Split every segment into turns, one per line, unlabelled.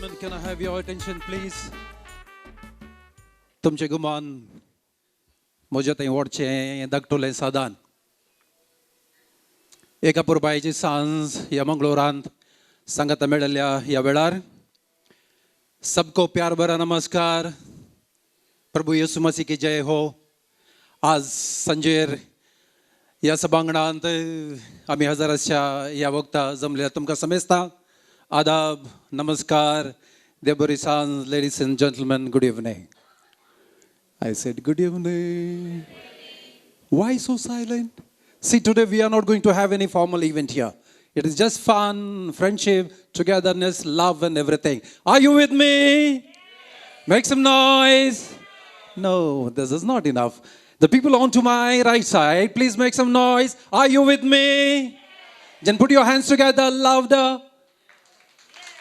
gentlemen, can I have your attention, please? तुमचे गुमान म्हज्या थंय व्हडचें धाकटुलें साधन. एका पुरबायेची सांज ह्या मंगळुरांत सांगाता मेळिल्ल्या ह्या वेळार सबको प्यार भरा नमस्कार. प्रभू येसू मसीह की जय हो. आज संजेर ह्या सभांगणांत आमी हजाराच्या ह्या वक्ता जमल्या तुमकां समेस्ता. आदाब, नमस्कार, देव बरी सांज. Ladies and gentlemen, good evening. I said, good evening. Why so silent? See, today we are not going to have any formal event here. It is just fun, friendship, togetherness, love and everything. Are you with me? Make some noise. No, this is not enough. The people on to my right side, please make some noise. Are you with me? Then put your hands together, louder.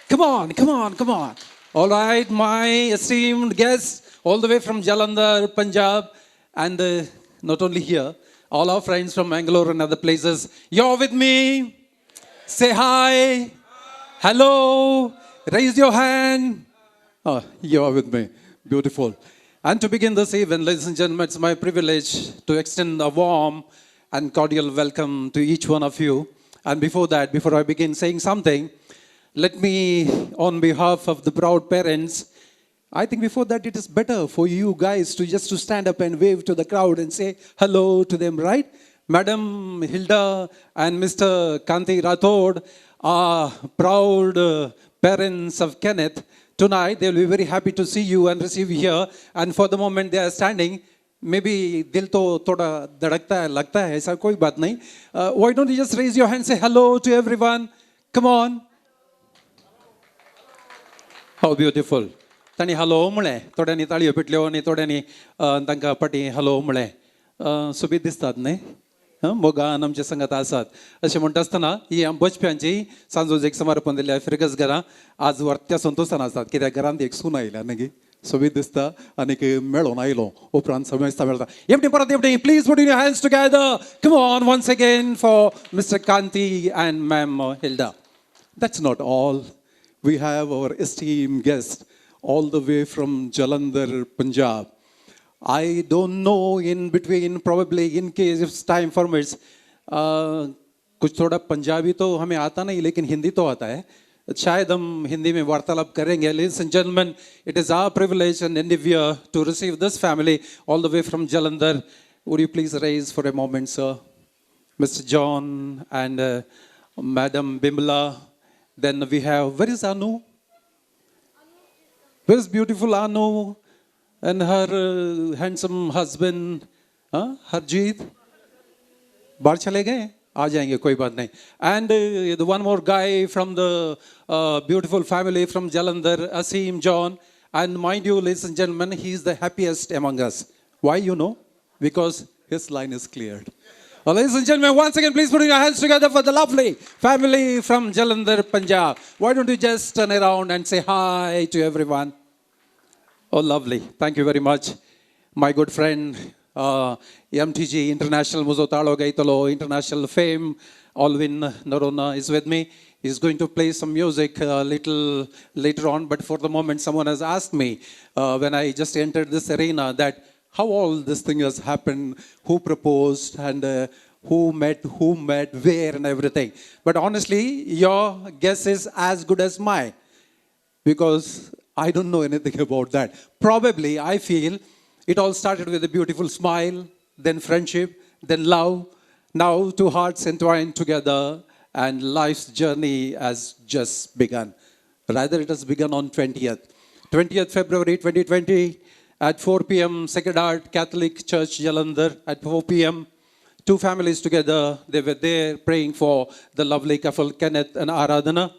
Come on, come on, come on. All right, my esteemed guests, all the way from Jalandhar, Punjab, and not only here, all our friends from Bangalore and other places. You're with me? Say hi. Hello. Raise your hand. Oh, you're with me. Beautiful. And to begin this evening, ladies and gentlemen, it's my privilege to extend a warm and cordial welcome to each one of you. And before that, before I begin saying something, let me, on behalf of the proud parents, I think before that it is better for you guys to just to stand up and wave to the crowd and say hello to them, right? Madam Hilda and Mr. Kanti Rathod are proud parents of Kenneth. Tonight they will be very happy to see you and receive you here. And for the moment they are standing. Maybe दिल तो थोड़ा धड़कता है, लगता है, ऐसा कोई बात नहीं. Why don't you just raise your hand, say hello to everyone? Come on. How beautiful. तांणी हलो म्हळें, थोड्यांनी ताळयो पेटल्यो आनी थोड्यांनी तांकां पाटी हलो म्हळें. सुबीत दिसतात न्ही, मोगान आमचे संगत आसात. अशें म्हणटा आसतना ही बचप्यांची सांजोज एक समर्पण दिल्या फिरगस घरां आज वर्त्या संतोशान आसात. कित्याक घरांत एक सून आयल्या न्ही, सुबीत दिसता आनीक मेळोन आयलो उपरांत समेस्ता मेळटा. एवढी परत एवढी please put your hands together. Come on once again for mister Kanti and ma'am Hilda. That's not all. We have our esteemed guest all the way from Jalandhar, Punjab. I don't know in between, probably in case if time permits, कुछ थोड़ा पंजाबी तो हमें आता नहीं लेकिन हिंदी तो आता है. शायद हम हिंदी में वार्तालाप करेंगे. Ladies and gentlemen, it is our privilege and endeavor to receive this family all the way from Jalandhar. Would you please raise for a moment, sir? Mr. John and Madam Bimla. Then we have, where is Anu? Where is beautiful Anu and her handsome husband, Harjeet? बाहर चले गए? आ जाएंगे, कोई बात नहीं. And the one more guy from the beautiful family from Jalandhar, Asim John. And mind you, ladies and gentlemen, he is the happiest among us. Why, you know? Because his line is cleared. Well, ladies and gentlemen, once again, please put your hands together for the lovely family from Jalandhar, Punjab. Why don't you just turn around and say hi to everyone? Oh, lovely. Thank you very much. My good friend, MTG International Muzotalo Gaitalo International Fame, Alvin Narona is with me. He's going to play some music a little later on. But for the moment, someone has asked me when I just entered this arena that how all this thing has happened, who proposed and who met, where and everything. But honestly, your guess is as good as mine because I don't know anything about that. Probably, I feel it all started with a beautiful smile, then friendship, then love. Now two hearts entwined together and life's journey has just begun. Rather, it has begun on 20th February 2020. At 4 p.m., Sacred Heart Catholic Church, Jalandhar, at 4 p.m., two families together, they were there praying for the lovely couple, Kenneth and Aradhana.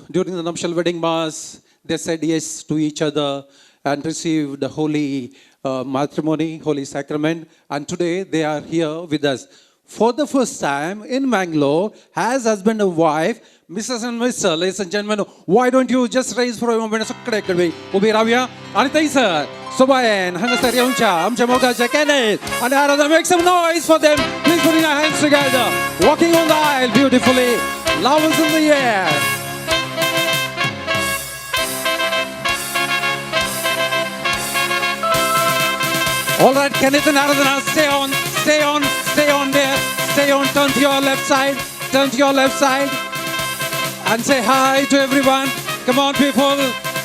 During the nuptial wedding mass, they said yes to each other and received the holy matrimony, holy sacrament. And today, they are here with us. For the first time in Bangalore, as husband and wife, Mrs. and Mr. Ladies and gentlemen, why don't you just raise for a moment? Ubi Ravia, Anita sir, Sobayan, Hanasari Uncha, Amchamoga, Kenneth, and Arada, make some noise for them. Please put your hands together. Walking on the aisle beautifully. Love is in the air. All right, Kenneth and Aradhana, stay on, stay on, stay on there. Stay on, turn to your left side, turn to your left side. And say hi to everyone. Come on, people.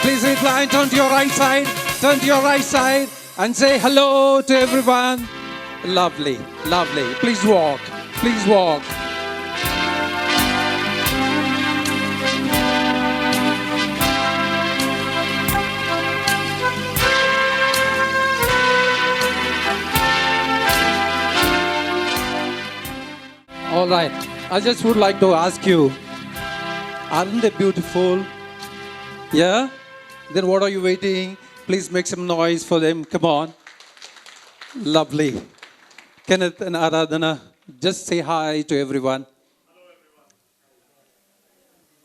Please recline, turn to your right side, turn to your right side. And say hello to everyone. Lovely, lovely. Please walk, please walk. All right, I just would like to ask you, aren't they beautiful? Yeah? Then what are you waiting? Please make some noise for them. Come on. Lovely. Kenneth and Aradhana, just say hi to everyone. Hello, everyone.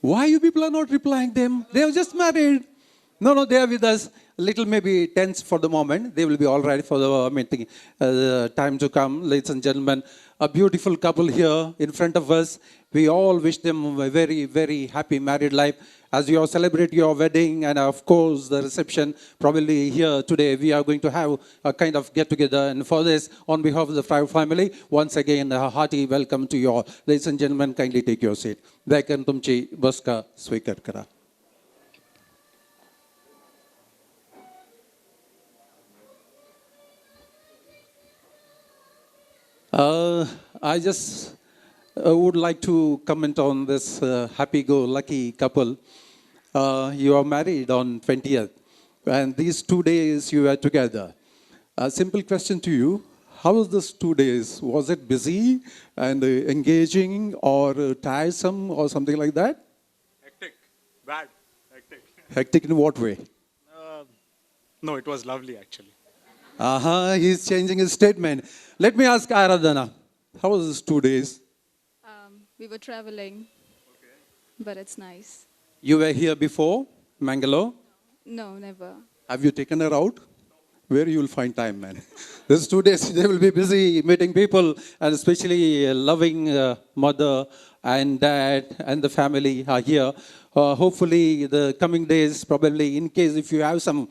Why you people are not replying them? They have just married. No, they are with us. A little maybe tense for the moment. They will be all right for the meeting, time to come. Ladies and gentlemen, a beautiful couple here in front of us. We all wish them a very, very happy married life. As you all celebrate your wedding and of course the reception, probably here today we are going to have a kind of get-together. And for this, on behalf of the Fry family, once again, a hearty welcome to you all. Ladies and gentlemen, kindly take your seat. Welcome tumchi baska swikar kara. I just would like to comment on this happy-go-lucky couple. You are married on 20th, and these 2 days you were together. A simple question to you, how was this 2 days? Was it busy and engaging or tiresome or something like that?
Hectic. Bad. Hectic.
Hectic in what way?
No, it was lovely actually.
He's changing his statement. Let me ask Aradhana, how was this 2 days?
We were traveling, but it's nice.
You were here before, Mangalore?
No, never.
Have you taken her out? Where you will find time, man. These 2 days, they will be busy meeting people, and especially loving mother and dad and the family are here. Hopefully, the coming days, probably in case if you have some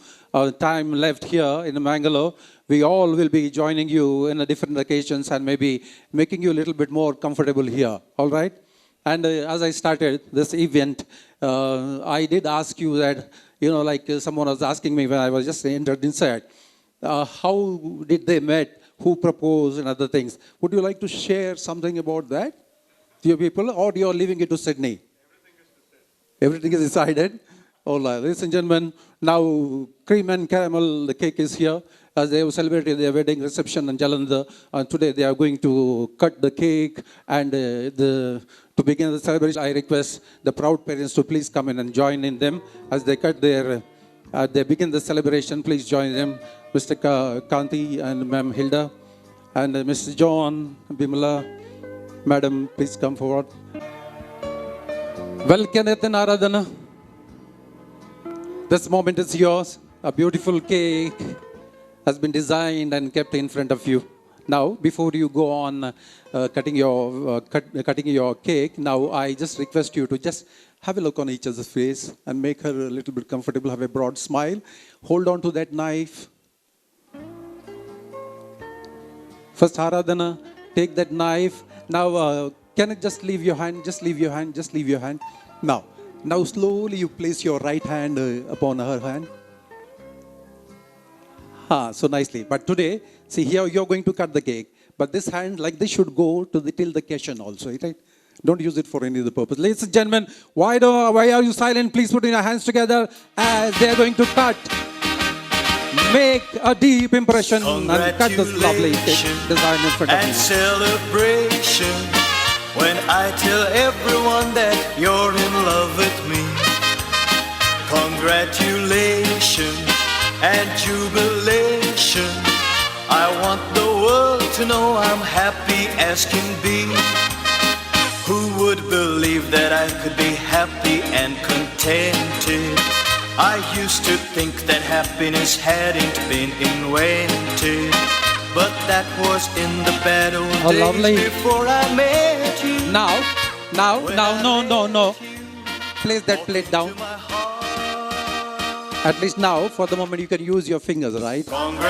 time left here in Mangalore, we all will be joining you in different occasions and maybe making you a little bit more comfortable here. All right? And as I started this event, I did ask you that, like someone was asking me when I was just entered inside, how did they met, who proposed and other things. Would you like to share something about that to your people, or you are leaving it to Sydney? Everything is decided. All right, ladies and gentlemen, now cream and caramel, the cake is here. As they have celebrated their wedding reception in Jalandhar, and today they are going to cut the cake. And to begin the celebration, I request the proud parents to please come in and join in them as they cut their, they begin the celebration. Please join them, Mr. Kanti and Ma'am Hilda, and Mr. John, Bimala, Madam, please come forward. Well, Kenneth and Aradhana, this moment is yours. A beautiful cake has been designed and kept in front of you. Now, before you go on cutting your cake, now I just request you to just have a look on each other's face and make her a little bit comfortable, have a broad smile. Hold on to that knife. First, Aradhana, take that knife. Now, can it just leave your hand? Just leave your hand. Just leave your hand. Now slowly you place your right hand upon her hand. So nicely. But today, see here you're going to cut the cake. But this hand, like this, should go to till the occasion also, right? Don't use it for any other purpose. Ladies and gentlemen, why are you silent? Please put your hands together as they're going to cut. Make a deep impression and cut this lovely cake design in front of you.
And celebration when I tell everyone that you're in love with me. Congratulations and jubilation. I want the world to know I'm happy as can be. Who would believe that I could be happy and contented? I used to think that happiness hadn't been invented, but that was in the bad old days
lovely.
Before I met you.
Now, no. Place that plate down. At least now, for the moment, you can use your fingers, right?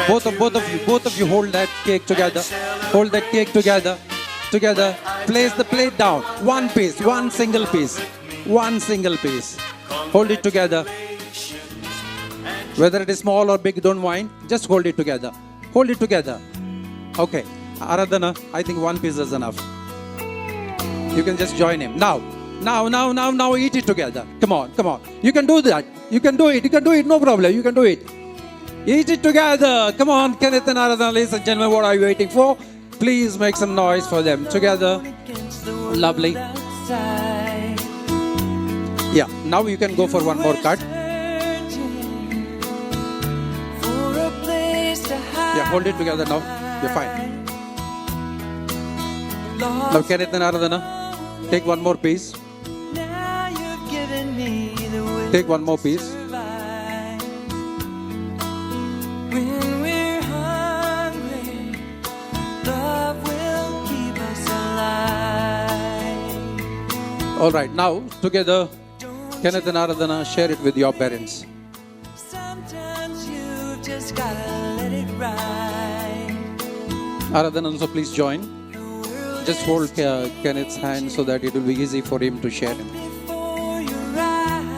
Both of you hold that cake together. Hold that cake together. Place the plate down. One piece, one single piece. Hold it together. Whether it is small or big, don't mind. Just hold it together. Okay. Aradhana, I think one piece is enough. You can just join him. Now, eat it together. Come on. You can do that. You can do it. No problem. You can do it. Eat it together. Come on, Kenneth and Aradhana, ladies and gentlemen, what are you waiting for? Please make some noise for them. Together. Lovely. Yeah, now you can go for one more cut. Yeah, hold it together now. You're fine. Now, Kenneth and Aradhana, take one more piece. Take one more piece.
When we're hungry, love will keep us alive.
All right, now together, Kenneth and Aradhana, share it with your parents.
Sometimes you just gotta let it ride.
Aradhana, also please join. Just hold Kenneth's hand so that it will be easy for him to share it.
Before your eyes.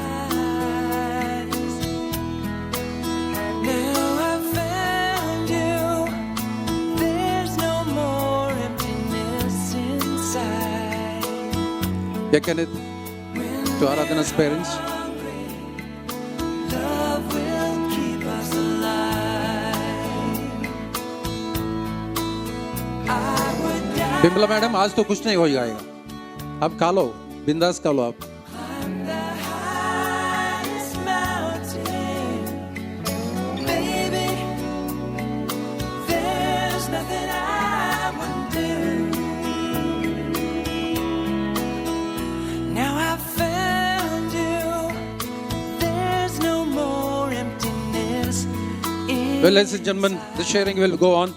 Now I've found you. There's no more emptiness inside.
Yeah, Kenneth, to Aradhana's parents.
Love will keep us alive. I would die.
Bimla madam, आज तो कुछ नहीं हो जाएगा. आप खा लो, बिंदास खा लो आप.
Climb the highest mountain. Baby, there's nothing I wouldn't do. Now I've found you. There's no more emptiness in.
Well, ladies and gentlemen, the sharing will go on.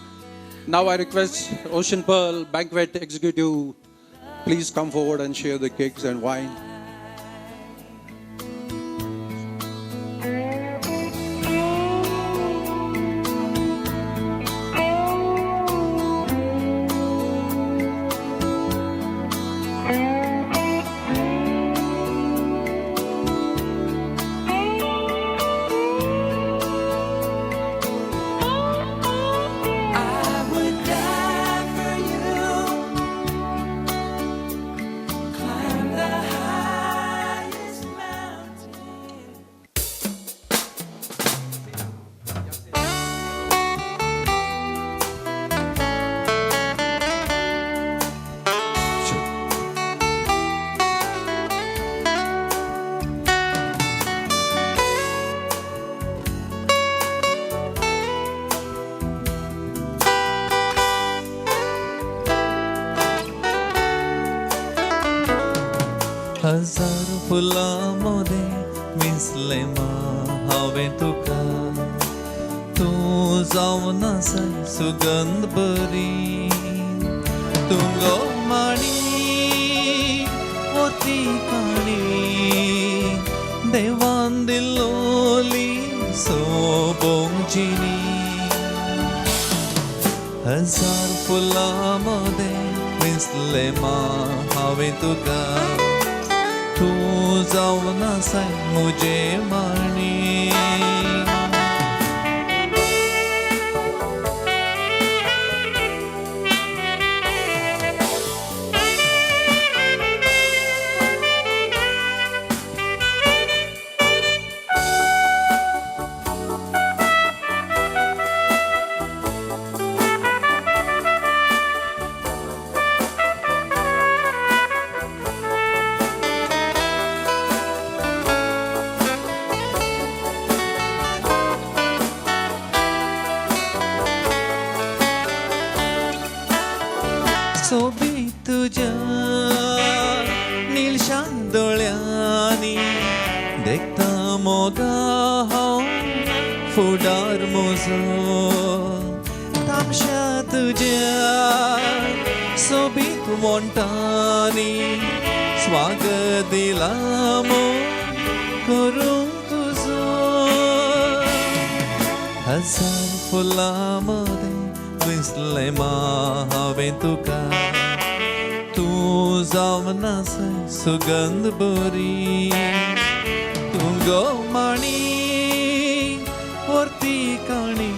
Now I request Ocean Pearl Banquet Executive, please come forward and share the cakes and wine.
I would die for you. Climb the highest mountain.
हजार फुलांमध्ये मिसले हवे तुका तू जाऊन असाय सुगंध बरी तुंगो माणी होती काणी देवान दिलोली सोबोंजिनी हजार फुलांमध्ये मिसले हवे तुका तू जाऊन असाय मुझे माणी सोबी तुझ्या नीलशान दोळ्यांनी देखता मोगा हांव फुडार म्हजो तामशा तुझ्या सोबीत मोंटांनी स्वागत दिला मो करूंक तुजो हजार फुलांमध्ये दिसले हांवें तुका तू जावन आसा सुगंध बरी तू गोमाणी वरती काणी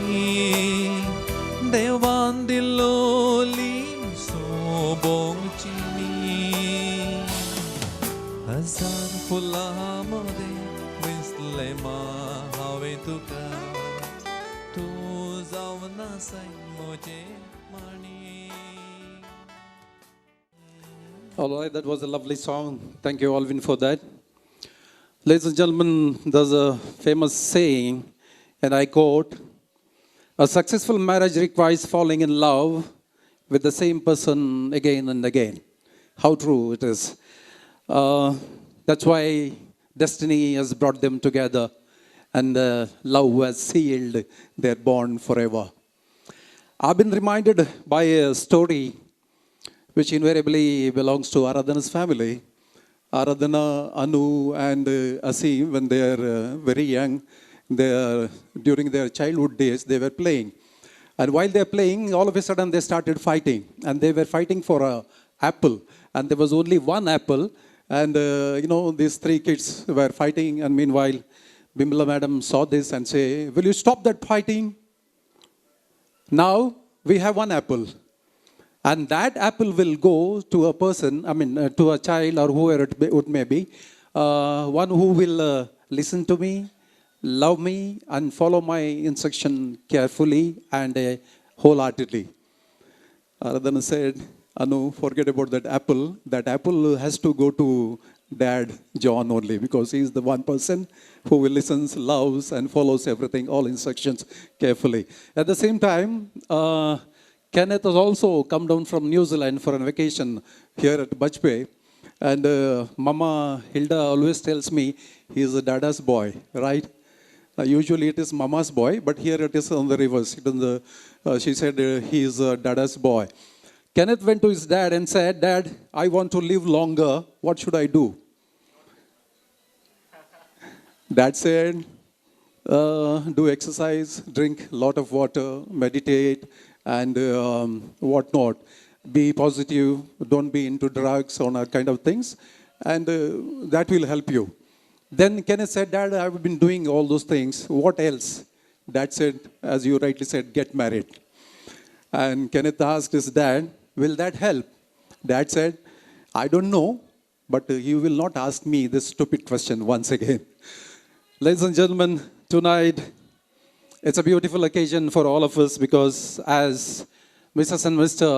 देवान दिलोली सोबोंगची हजार फुलांमध्ये दिसले हांवें तुका तू जावन आसा म्हजे माणी.
All right, that was a lovely song. Thank you, Alvin, for that. Ladies and gentlemen, there's a famous saying, and I quote, "A successful marriage requires falling in love with the same person again and again." How true it is. That's why destiny has brought them together, and love has sealed their bond forever. I've been reminded by a story which invariably belongs to Aradhana's family. Aradhana, Anu, and Asim, when they are very young, during their childhood days, they were playing. And while they are playing, all of a sudden they started fighting. And they were fighting for an apple. And there was only one apple. And, these three kids were fighting. And meanwhile, Bimla madam saw this and say, "Will you stop that fighting? Now we have one apple. And that apple will go to a person, to a child or whoever it may be, one who will listen to me, love me, and follow my instruction carefully and wholeheartedly." Aradhana said, "Anu, forget about that apple. That apple has to go to Dad John only, because he is the one person who will listen, loves, and follows everything, all instructions carefully." At the same time, Kenneth has also come down from New Zealand for a vacation here at Butch Bay. And Mama Hilda always tells me he is a Dada's boy, right? Usually it is Mama's boy, but here it is on the reverse. She said he is a Dada's boy. Kenneth went to his dad and said, "Dad, I want to live longer. What should I do?" Dad said, "Do exercise, drink a lot of water, meditate, and whatnot. Be positive, don't be into drugs or that kind of things, and that will help you." Then Kenneth said, "Dad, I've been doing all those things. What else?" Dad said, as you rightly said, "Get married." And Kenneth asked his dad, "Will that help?" Dad said, "I don't know, but you will not ask me this stupid question once again." Ladies and gentlemen, tonight, it's a beautiful occasion for all of us, because as Mrs. and Mr.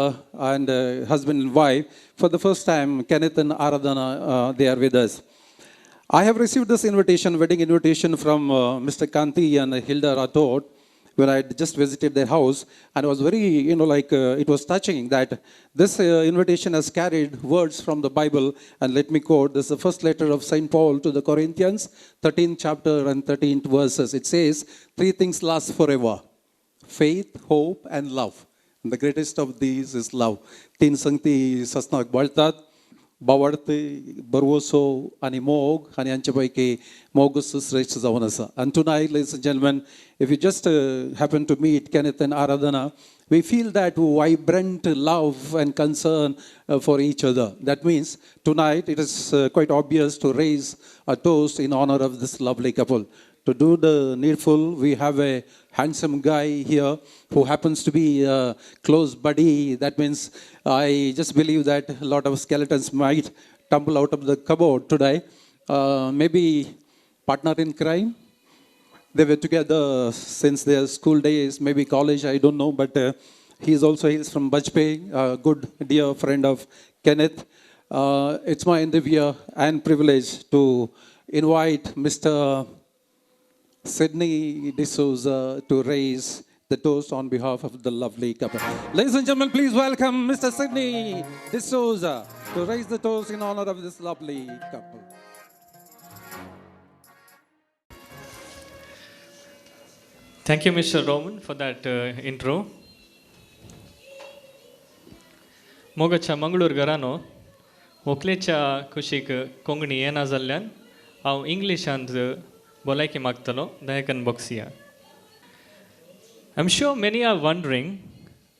and husband and wife, for the first time, Kenneth and Aradhana, they are with us. I have received this wedding invitation from Mr. Kanti and Hilda Rathod when I just visited their house, and it was very, it was touching that this invitation has carried words from the Bible. And let me quote, this is the first letter of St. Paul to the Corinthians, 13th chapter and 13th verses. It says, "Three things last forever: faith, hope, and love. And the greatest of these is love." तीन संगती ससनाक बळतात, बावडते, बरवोसो आणि मोग, आणि यांच्यापैकी मोगच श्रेष्ठ जावन आसा. And tonight, ladies and gentlemen, if you just happen to meet Kenneth and Aradhana, we feel that vibrant love and concern for each other. That means tonight it is quite obvious to raise a toast in honor of this lovely couple. To do the needful, we have a handsome guy here who happens to be a close buddy. That means I just believe that a lot of skeletons might tumble out of the cupboard today. Maybe partner in crime. They were together since their school days, maybe college, I don't know. But he is also hails from Butch Bay, a good dear friend of Kenneth. It's my endeavor and privilege to invite Mr. Sydney D'Souza to raise the toast on behalf of the lovely couple. Ladies and gentlemen, please welcome Mr. Sydney D'Souza to raise the toast in honor of this lovely couple.
Thank you, Mr. Roman, for that intro. मोगाच्या मंगळूर घरानो व्हंकलेच्या खुशीक कोंकणी येना जाल्ल्यान हांव इंग्लिशांत भलायकी मागतलो, दया करून बक्षिया. I'm sure many are wondering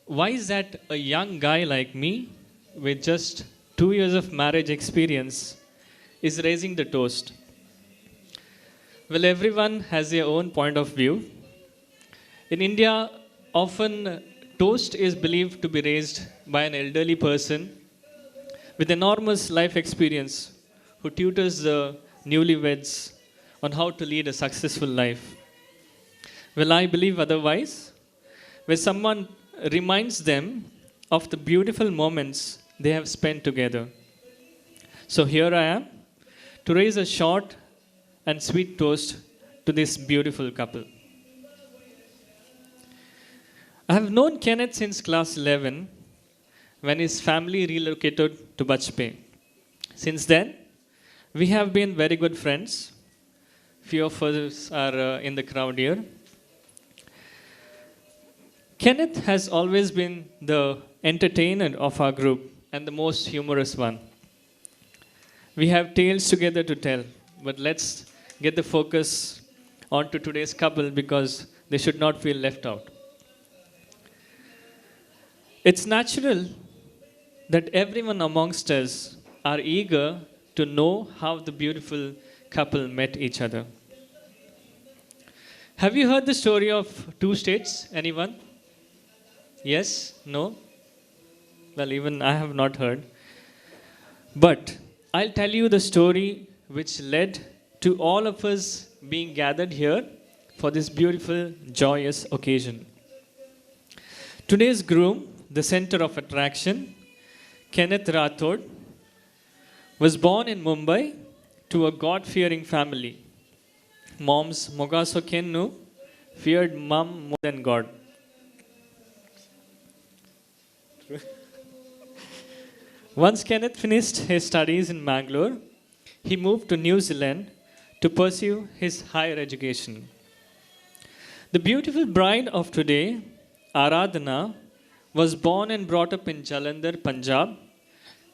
why is that a young guy like me with just 2 years of marriage experience is raising the toast. Well, everyone has their own point of view. In India, often toast is believed to be raised by an elderly person with enormous life experience who tutors the newlyweds on how to lead a successful life. Well, I believe otherwise, where someone reminds them of the beautiful moments they have spent together. So here I am to raise a short and sweet toast to this beautiful couple. I have known Kenneth since class 11 when his family relocated to Bachpe. Since then, we have been very good friends. Few of us are in the crowd here. Kenneth has always been the entertainer of our group and the most humorous one. We have tales together to tell, but let's get the focus onto today's couple because they should not feel left out. It's natural that everyone amongst us are eager to know how the beautiful couple met each other. Have you heard the story of two states? Anyone? Yes? No? Well, even I have not heard. But I'll tell you the story which led to all of us being gathered here for this beautiful, joyous occasion. Today's groom, the center of attraction, Kenneth Rathod, was born in Mumbai to a God-fearing family. Mom's Mogaso Kennu feared mom more than God. Once Kenneth finished his studies in Mangalore, he moved to New Zealand to pursue his higher education. The beautiful bride of today, Aradhana, was born and brought up in Jalandhar, Punjab,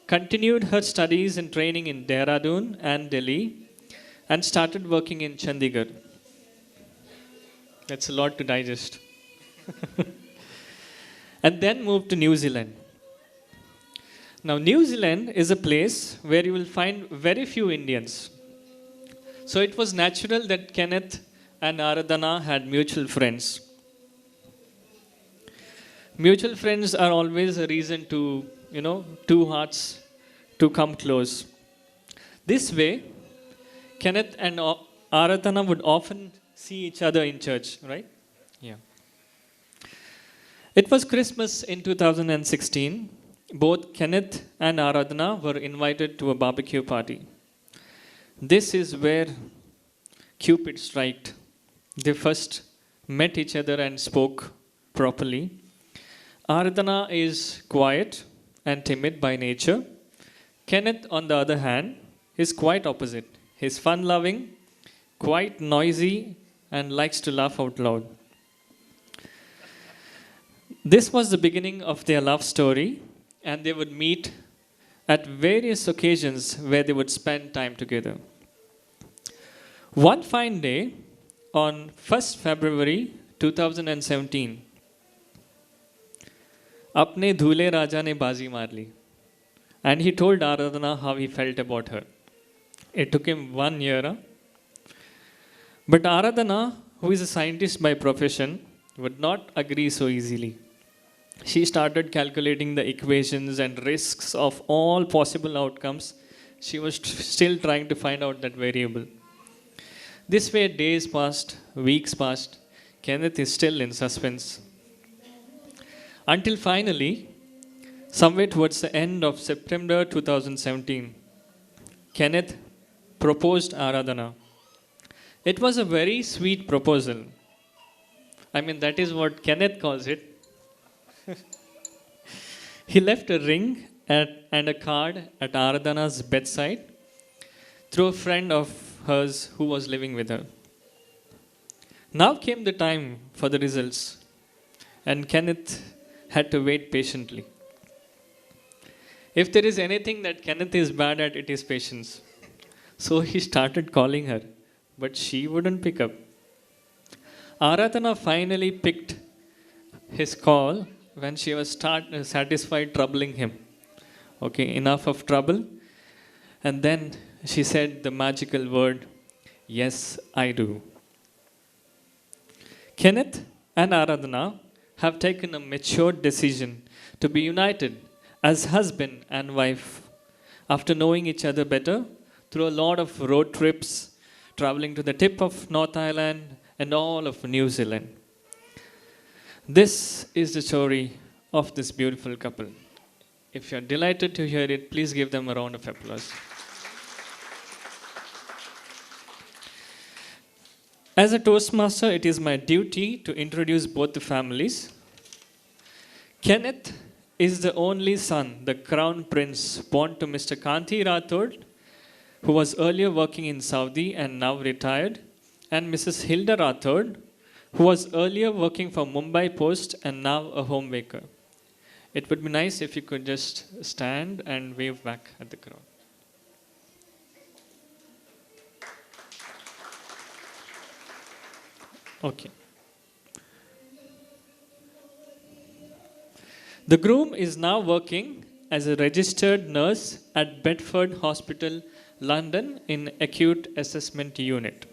continued her studies and training in Dehradun and Delhi, and started working in Chandigarh. That's a lot to digest. And then moved to New Zealand. Now, New Zealand is a place where you will find very few Indians. So it was natural that Kenneth and Aradhana had mutual friends. Mutual friends are always a reason to, two hearts to come close. This way, Kenneth and Aradhana would often see each other in church, right? Yeah. It was Christmas in 2016. Both Kenneth and Aradhana were invited to a barbecue party. This is where Cupid struck. They first met each other and spoke properly. Aradhana is quiet and timid by nature. Kenneth, on the other hand, is quite opposite. He's fun-loving, quite noisy, and likes to laugh out loud. This was the beginning of their love story, and they would meet at various occasions where they would spend time together. One fine day, on 1st February 2017, अपने धूले राजा ने बाजी मार ली. And he told Aradhana how he felt about her. It took him 1 year. But Aradhana, who is a scientist by profession, would not agree so easily. She started calculating the equations and risks of all possible outcomes. She was still trying to find out that variable. This way, days passed, weeks passed. Kenneth is still in suspense. Until finally, somewhere towards the end of September 2017, Kenneth proposed Aradhana. It was a very sweet proposal. I mean, that is what Kenneth calls it. He left a ring and a card at Aradhana's bedside through a friend of hers who was living with her. Now came the time for the results, and Kenneth had to wait patiently. If there is anything that Kenneth is bad at, it is patience. So he started calling her, but she wouldn't pick up. Aradhana finally picked his call when she was satisfied troubling him. Okay, enough of trouble. And then she said the magical word, "Yes, I do." Kenneth and Aradhana have taken a mature decision to be united as husband and wife after knowing each other better through a lot of road trips, traveling to the tip of North Island and all of New Zealand. This is the story of this beautiful couple. If you're delighted to hear it, please give them a round of applause. As a Toastmaster, it is my duty to introduce both the families. Kenneth is the only son, the crown prince, born to Mr. Kanti Rathod, who was earlier working in Saudi and now retired, and Mrs. Hilda Rathod, who was earlier working for Mumbai Post and now a homemaker. It would be nice if you could just stand and wave back at the crowd. Okay. The groom is now working as a registered nurse at Bedford Hospital, London, in acute assessment unit.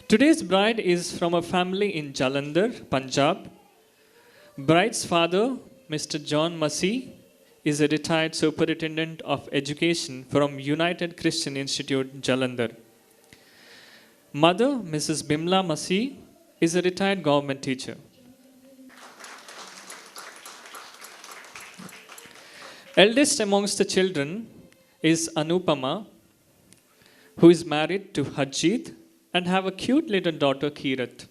Today's bride is from a family in Jalandhar, Punjab. Bride's father, Mr. John Massey, is a retired superintendent of education from United Christian Institute, Jalandhar. Mother, Mrs. Bimla Massey, is a retired government teacher. Eldest amongst the children is Anupama, who is married to Harjeet and have a cute little daughter, Kirat.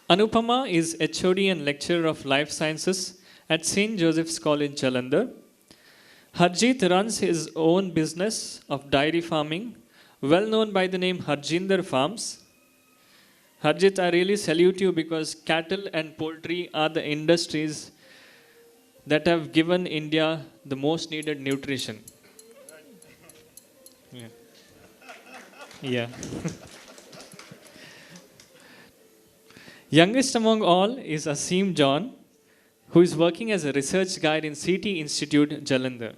Anupama is HOD and lecturer of life sciences at St. Joseph's College, Jalandhar. Harjeet runs his own business of dairy farming, well known by the name Harjinder Farms. Harjeet, I really salute you because cattle and poultry are the industries that have given India the most needed nutrition. Yeah. Yeah. Youngest among all is Asim John, who is working as a research guide in CT Institute, Jalandhar.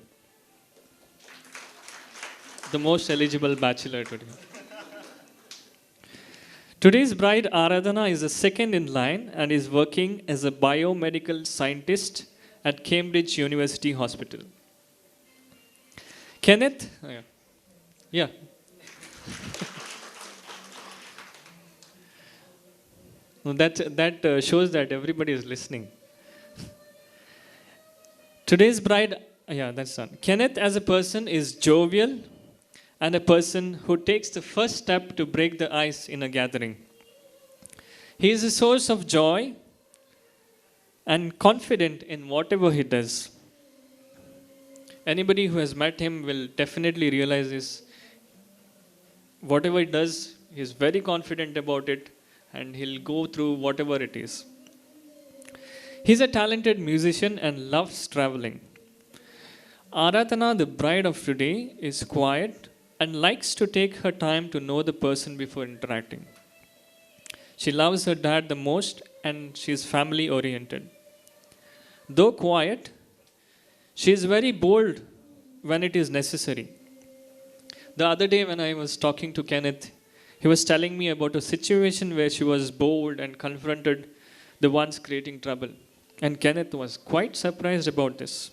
The most eligible bachelor today. Today's bride, Aradhana, is the second in line and is working as a biomedical scientist at Cambridge University Hospital. Kenneth, yeah. No, that shows that everybody is listening. Today's bride, that's done. Kenneth as a person is jovial and a person who takes the first step to break the ice in a gathering. He is a source of joy and confident in whatever he does. Anybody who has met him will definitely realize this. Whatever he does, he is very confident about it and he'll go through whatever it is. He's a talented musician and loves traveling. Aradhana, the bride of today, is quiet and likes to take her time to know the person before interacting. She loves her dad the most and she is family oriented. Though quiet, she is very bold when it is necessary. The other day when I was talking to Kenneth, he was telling me about a situation where she was bold and confronted the ones creating trouble. And Kenneth was quite surprised about this.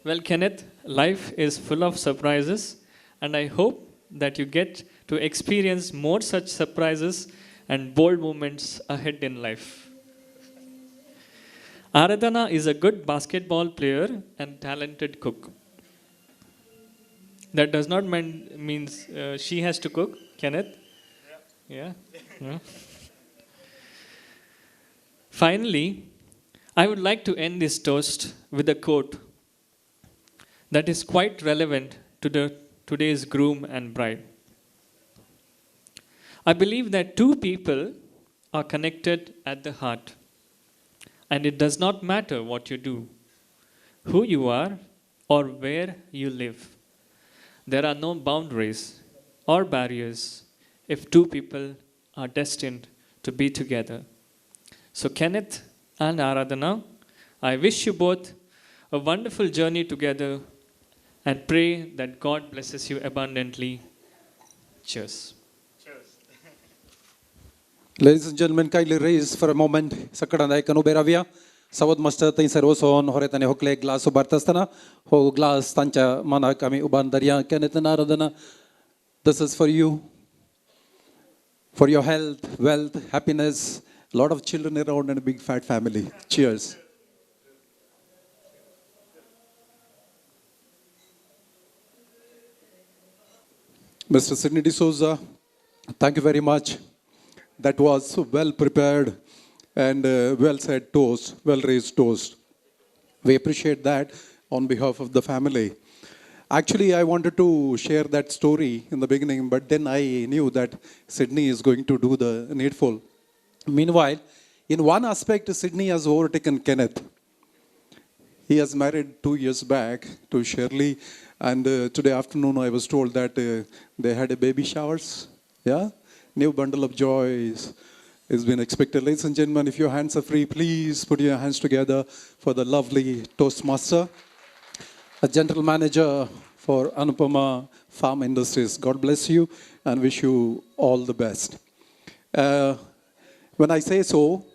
Well, Kenneth, life is full of surprises, and I hope that you get to experience more such surprises and bold moments ahead in life. Aradhana is a good basketball player and talented cook. That does not mean she has to cook, Kenneth? Yeah. Finally, I would like to end this toast with a quote that is quite relevant to today's groom and bride. I believe that two people are connected at the heart, and it does not matter what you do, who you are, or where you live. There are no boundaries or barriers. if two people are destined to be together. So, Kenneth and Aradhana, I wish you both a wonderful journey together and pray that God blesses you abundantly. Cheers.
Ladies and gentlemen, kindly raise for a moment. Sakadanda ekanu beravia. Sawad master tain servoson hore tane hokle glass ubartastana. Ho glass tancha mana kami uban darya Kenneth Aradhana. This is for you. For your health, wealth, happiness, a lot of children around and a big fat family. Cheers. Mr. Sidney D'Souza, thank you very much. That was well prepared and well said toast, well raised toast. We appreciate that on behalf of the family. Actually, I wanted to share that story in the beginning, but then I knew that Sydney is going to do the needful. Meanwhile, in one aspect, Sydney has overtaken Kenneth. He has married 2 years back to Shirley, and today afternoon I was told that they had a baby showers. Yeah, new bundle of joys is been expected. Ladies and gentlemen, if your hands are free, please put your hands together for the lovely Toastmaster, a general manager for Anupama Farm Industries. God bless you and wish you all the best. When I say so,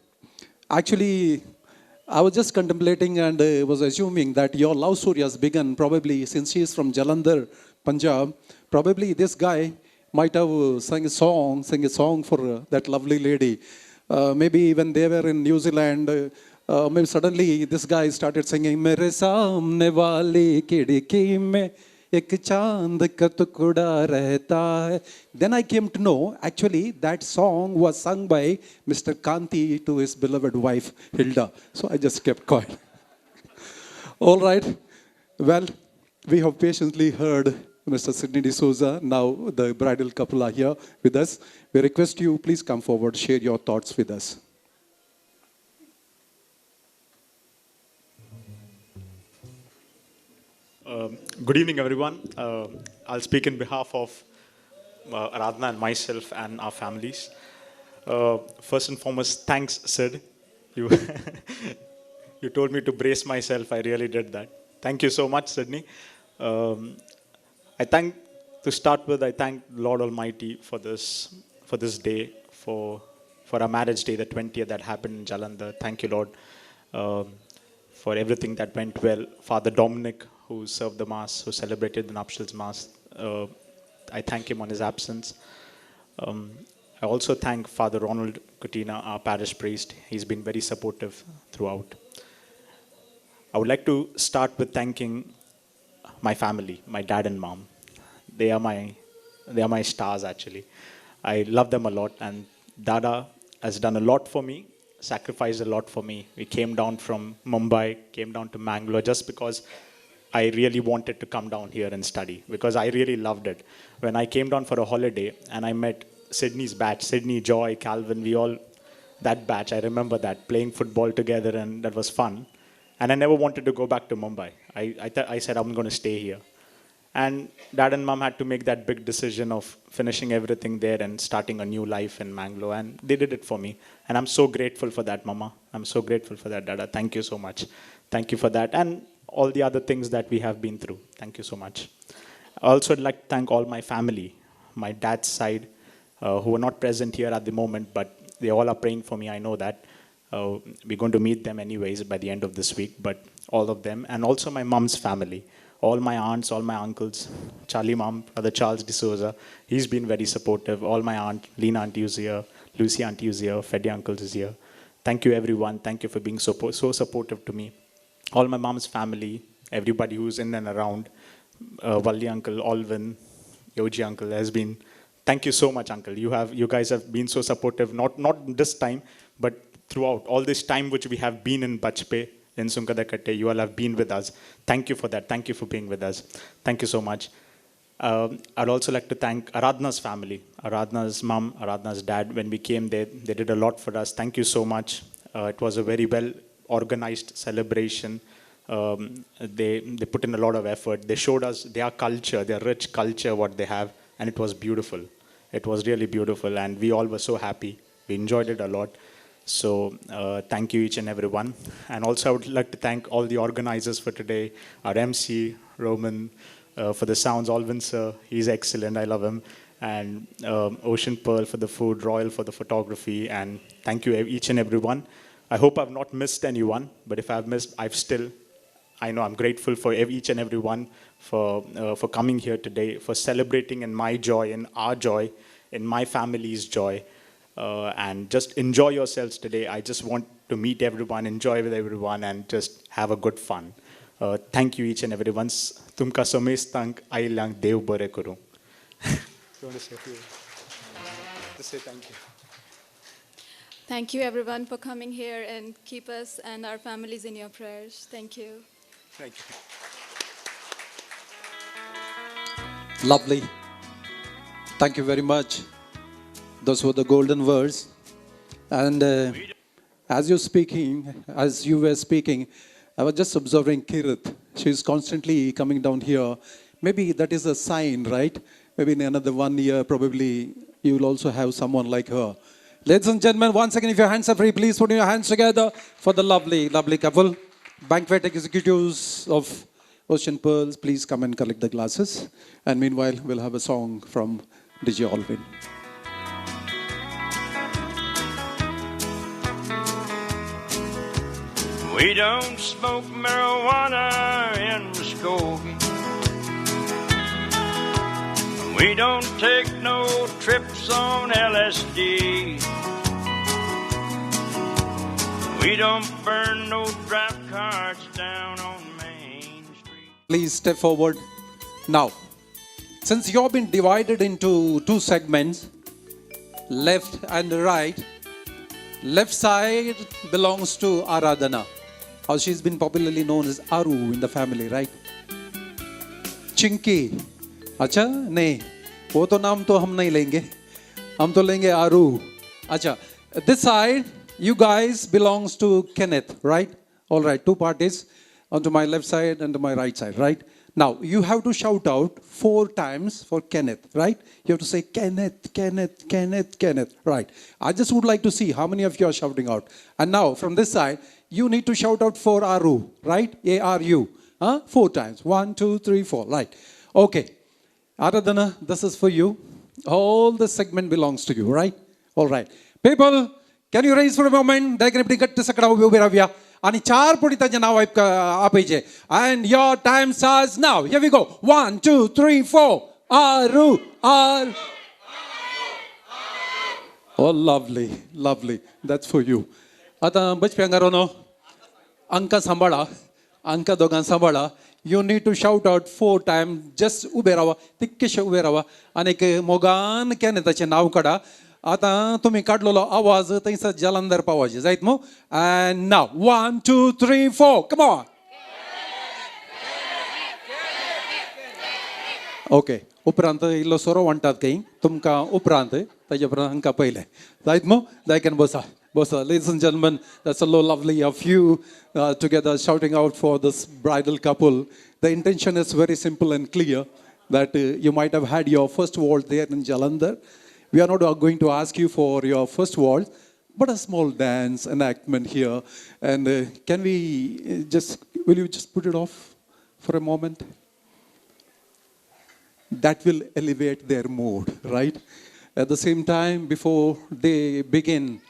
actually, I was just contemplating and was assuming that your love story has begun probably since she is from Jalandhar, Punjab. Probably this guy might have sang a song for that lovely lady. Maybe when they were in New Zealand, maybe suddenly this guy started singing, Mere saamne wali khidki mein ek chand ka tukda rehta hai. Then I came to know, actually, that song was sung by Mr. Kanti to his beloved wife, Hilda. So I just kept quiet. All right. Well, we have patiently heard Mr. Sidney D'Souza. Now the bridal couple are here with us. We request you, please come forward, share your thoughts with us.
Good evening, everyone. I'll speak in behalf of Aradhana and myself and our families. First and foremost, thanks, Sid. You, you told me to brace myself. I really did that. Thank you so much, Sydney. I thank Lord Almighty for this day, for our marriage day, the 20th that happened in Jalandhar. Thank you, Lord, for everything that went well. Father Dominic, who served the Mass, who celebrated the nuptials Mass. I thank him on his absence. I also thank Father Ronald Kutina, our parish priest. He's been very supportive throughout. I would like to start with thanking my family, my dad and mom. They are my stars, actually. I love them a lot, and Dada has done a lot for me, sacrificed a lot for me. We came down from Mumbai, came down to Mangalore just because I really wanted to come down here and study, because I really loved it. When I came down for a holiday and I met Sydney's batch, Sydney, Joy, Calvin, that batch, I remember that, playing football together, and that was fun. And I never wanted to go back to Mumbai. I said, I'm going to stay here. And Dad and Mom had to make that big decision of finishing everything there and starting a new life in Mangalore. And they did it for me. And I'm so grateful for that, Mama. I'm so grateful for that, Dada. Thank you so much. Thank you for that. And all the other things that we have been through. Thank you so much. I also would like to thank all my family, my dad's side, who are not present here at the moment, but they all are praying for me. I know that. We're going to meet them anyways by the end of this week, but all of them. And also my mom's family. All my aunts, all my uncles, Charlie mom, brother Charles D'Souza, he's been very supportive. All my aunt, Lena auntie is here, Lucy auntie is here, Freddy uncle is here. Thank you everyone. Thank you for being so supportive to me. All my mom's family, everybody who's in and around, Valli uncle, Alvin, Yoji uncle has been. Thank you so much, uncle. You guys have been so supportive. Not this time, but throughout all this time which we have been in Bachpe, in Sunkadakatte, you all have been with us. Thank you for that. Thank you for being with us. Thank you so much. I'd also like to thank Aradhana's family, Aradhana's mom, Aradhana's dad. When we came there, they did a lot for us. Thank you so much. It was a very well organized celebration. They put in a lot of effort. They showed us their culture, their rich culture, what they have, and it was beautiful. It was really beautiful, and we all were so happy. We enjoyed it a lot. So thank you each and every one. And also I would like to thank all the organizers for today, our MC, Roman, for the sounds, Alvin sir, he's excellent, I love him. And Ocean Pearl for the food, Royal for the photography, and thank you each and every one. I hope I've not missed anyone, but if I've missed, I know I'm grateful for each and every one for coming here today, for celebrating in my joy, in our joy, in my family's joy. And just enjoy yourselves today. I just want to meet everyone, enjoy with everyone, and just have a good fun. Thank you each and everyone. Tumka somes tank ailang dev bare kuru. You want to say a few? Just say thank you.
Thank you, everyone, for coming here and keep us and our families in your prayers. Thank you.
Thank you.
Lovely. Thank you very much. Those were the golden words. And as you were speaking, I was just observing Kirit. She's constantly coming down here. Maybe that is a sign, right? Maybe in another 1 year, probably you will also have someone like her. Ladies and gentlemen, once again, if your hands are free, please put your hands together for the lovely, lovely couple. Banquet executives of Ocean Pearls, please come and collect the glasses. And meanwhile, we'll have a song from DJ Alvin.
We don't smoke marijuana in Muskogee. We don't take no trips on LSD. We don't burn no draft cards down on Main Street.
Please step forward. Now, since you've been divided into two segments, left and right, left side belongs to Aradhana. How she's been popularly known as Aru in the family, right? Chinky. अच्छा नहीं वो तो नाम तो हम नहीं लेंगे हम तो लेंगे आरू अच्छा this side you guys belongs to Kenneth, right? All right, two parties onto my left side and to my right side, right? Now you have to shout out 4 times for Kenneth, right? You have to say Kenneth, Kenneth, Kenneth, Kenneth, right? I just would like to see how many of you are shouting out. And now from this side you need to shout out for Aru, right? A-R-U, 4 times. 1, 2, 3, 4, right? Okay. Aradhana, this is for you. All the segment belongs to you, right? All right. People, can you raise for a moment? And your time starts now. Here we go. 1, 2, 3, 4. Aru, Aru. Oh, lovely, lovely. That's for you. Ata bachpyangarono. Anka sambala. Anka dogan sambala. You need to shout out 4 times. Just uberawa, tikkesha uberawa. Aneke mogan kenetache nav kada. Ata tumi kadlolo awaz taisa jalandhar pawaje. Zait mo. And now 1, 2, 3, 4. Come on. Okay. Uprant illo soro wantad kai. Tumka uprant taja pranka paile. Zait mo. Daikan bosa. Bosa, ladies and gentlemen, that's a lovely of you together shouting out for this bridal couple. The intention is very simple and clear that you might have had your first waltz there in Jalandhar. We are not going to ask you for your first waltz, but a small dance enactment here. And will you just put it off for a moment? That will elevate their mood, right? At the same time, before they begin,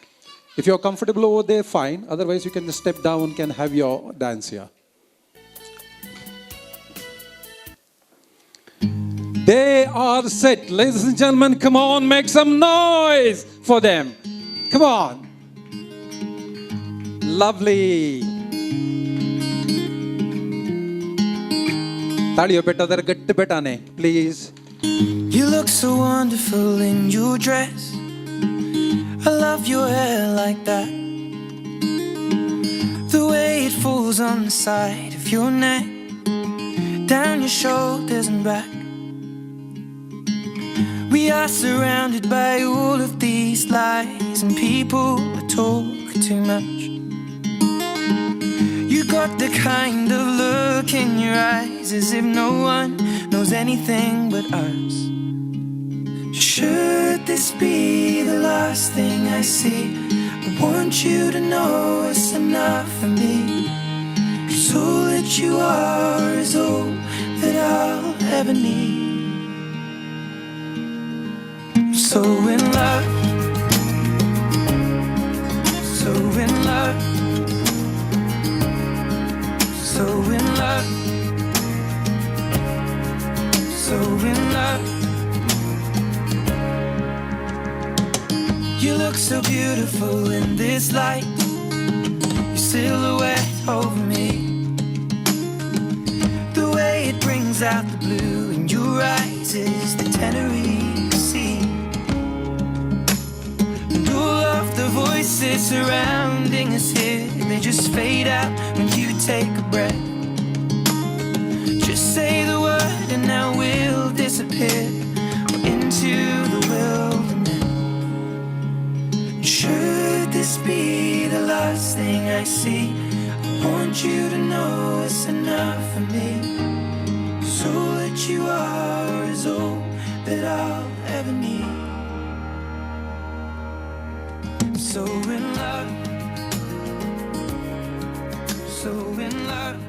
if you're comfortable over there, fine. Otherwise, you can just step down, can have your dance here. They are set. Ladies and gentlemen, come on, make some noise for them. Come on. Lovely. Taliyo beta dar gatte betane, please.
You look so wonderful in your dress. I love your hair like that. The way it falls on the side of your neck, down your shoulders and back. We are surrounded by all of these lies, and people that talk too much. You got the kind of look in your eyes as if no one knows anything but us. Should this be the last thing I see, I want you to know it's enough for me. 'Cause all that you are is all that I'll ever need. I'm so in love, so in love, so in love, so in love. You look so beautiful in this light, your silhouette over me. The way it brings out the blue in your eyes is the Tenerife Sea. And all of the voices surrounding us here, they just fade out when you take a breath. Just say the word and now we'll disappear into the wilderness. Should this be the last thing I see, I want you to know it's enough for me. 'Cause all that you are is all that I'll ever need. I'm so in love, so in love,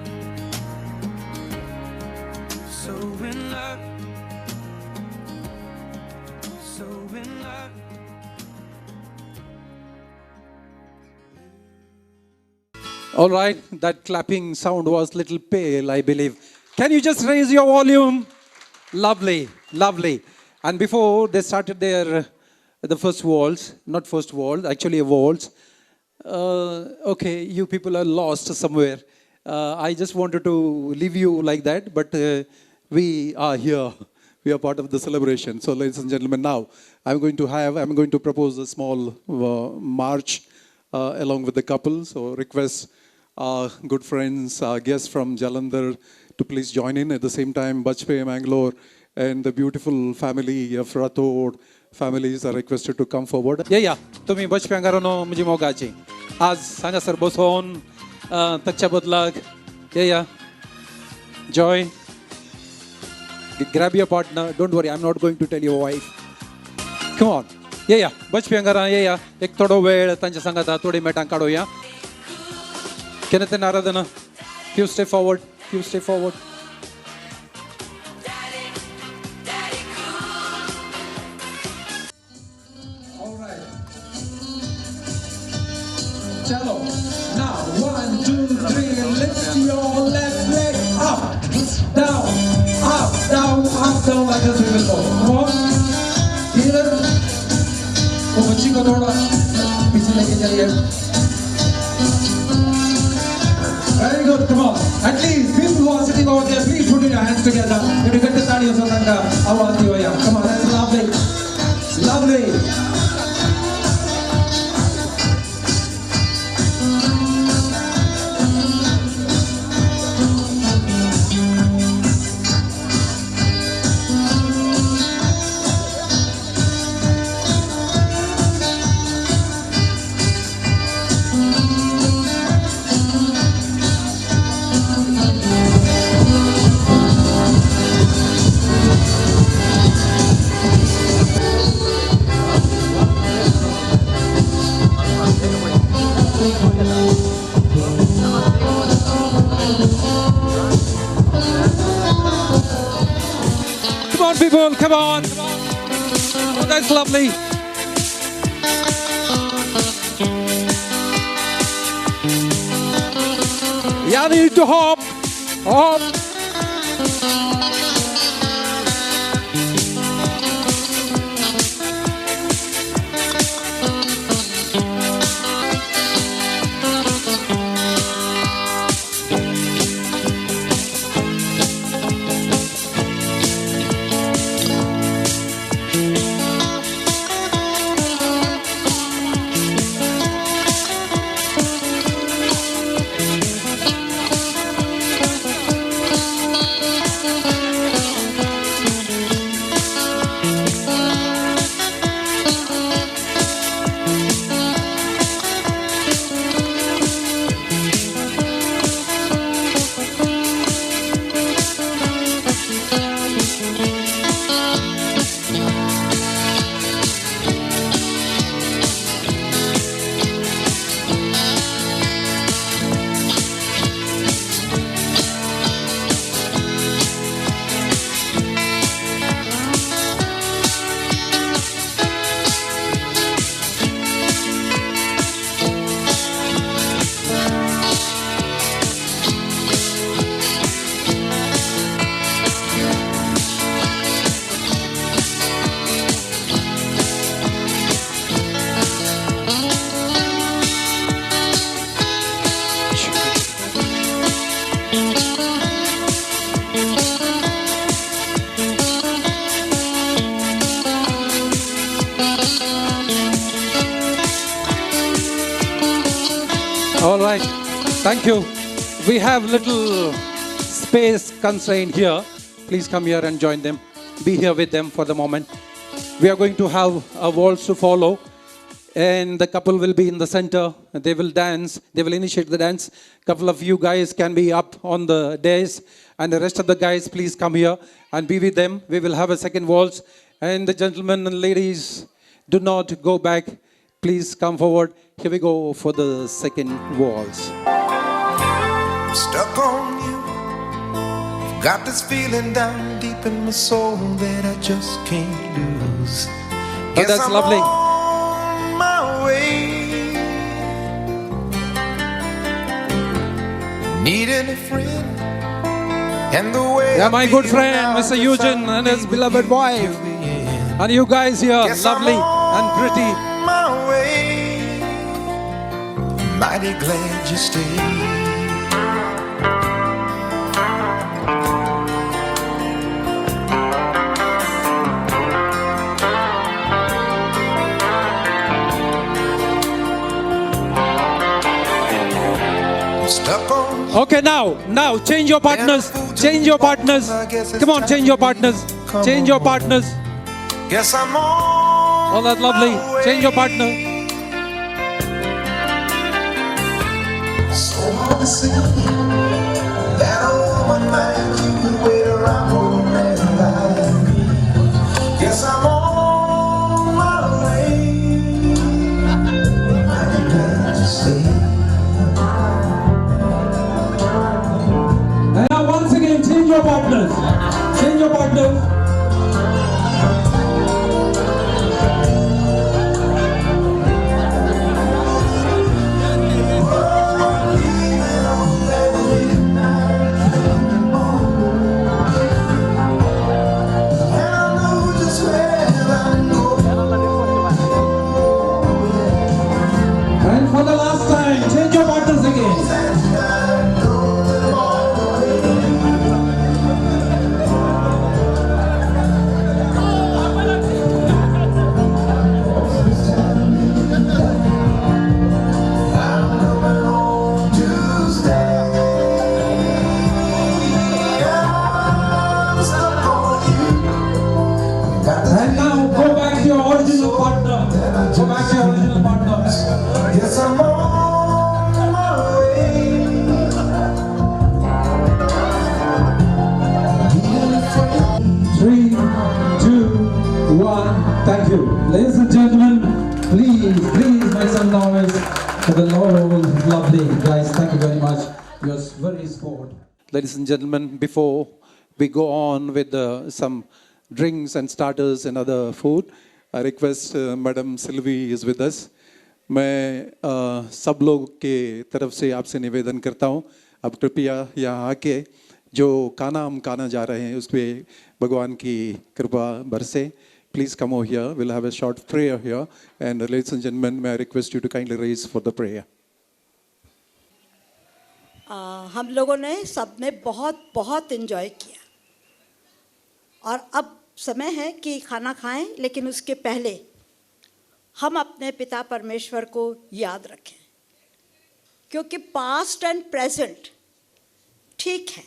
so in love, so in love.
All right, that clapping sound was little pale, I believe. Can you just raise your volume? Lovely, lovely. And before they started the first waltz, not first waltz, actually a waltz. Okay, you people are lost somewhere. I just wanted to leave you like that, but we are here. We are part of the celebration. So, ladies and gentlemen, now I'm going to propose a small march along with the couple. So, request our good friends, our guests from Jalandhar to please join in. At the same time, Bajpayee, Mangalore, and the beautiful family of Rathod families are requested to come forward. Yeah. तुम्ही Bajpayee हांगारोनो म्हजी मोगाची. आज हांगासर बसोन ताच्या बदलाक yeah. Joy. Grab your partner. Don't worry, I'm not going to tell your wife. Come on. Yeah. Bajpayee हांगारा yeah. एक थोडो वेळ तांच्या सांगाता थोडी मेटां काडोया. Kenneth and Aradhana, few step forward. All right. Chalo. Now, 1, 2, 3, lift your left leg up, down, like this we will go. Come on. Here. बच्ची को थोड़ा पीछे लेके चलिए. Very good, come on. At least people who are sitting over there, please put your hands together. You get the tadi so tanga awaz diyo ya. Come on, that's lovely. Lovely. Come on, people, come on. Oh, that's lovely. Yeah, you need to hop. All right. Thank you. We have little space constraint here. Please come here and join them. Be here with them for the moment. We are going to have a waltz to follow. And the couple will be in the center. They will dance. They will initiate the dance. Couple of you guys can be up on the dais. And the rest of the guys, please come here and be with them. We will have a second waltz. And the gentlemen and ladies, do not go back. Please come forward. Here we go for the second waltz.
I'm stuck on you. Got this feeling down deep in my soul that I just can't lose.
Oh, that's lovely.
On my way. Needing a friend. And the way
Yeah,
I
my good
feel
friend,
now,
Mr.
I guess
Eugene
I'll
and his
be with
beloved
you
wife.
till the end.
And you guys here,
Guess
lovely
I'm
and pretty.
on my way. Mighty glad you stayed. Stuck on
Okay, now, change your partners. Change your partners. Come on, change your partners. Change your partners.
Guess I'm on.
Oh, that's lovely.
my
Change your
way.
partner.
So hard to see that old woman like you would wait around for a man like me. Guess I'm on my way. I'm glad to stay.
And now, once again, change your partners. Change your partners.
And I know just where I'm going.
And for the last time, change your partners again. And now, go back to your original partner. Go back to your original partner.
Yes, I'm on my way. Needing a friend.
3, 2, 1. Thank you. Ladies and gentlemen, please make some noise for the Lord. Lovely guys. Thank you very much. You're very sport. Ladies and gentlemen, before we go on with some drinks and starters and other food, I request Madam Sylvie is with us. मैं सब लोग के तरफ से आपसे निवेदन करता हूँ, अब कृपया यहाँ आके जो खाना हम खाना जा रहे हैं उस पर भगवान की कृपा बरसे. Please come over here. We'll have a short prayer here. And ladies and gentlemen, may I request you to kindly raise for the prayer.
हम लोगों ने सब ने बहुत बहुत इन्जॉय किया और अब समय है कि खाना खाएं, लेकिन उसके पहले हम अपने पिता परमेश्वर को याद रखें, क्योंकि पास्ट एंड प्रेजेंट ठीक है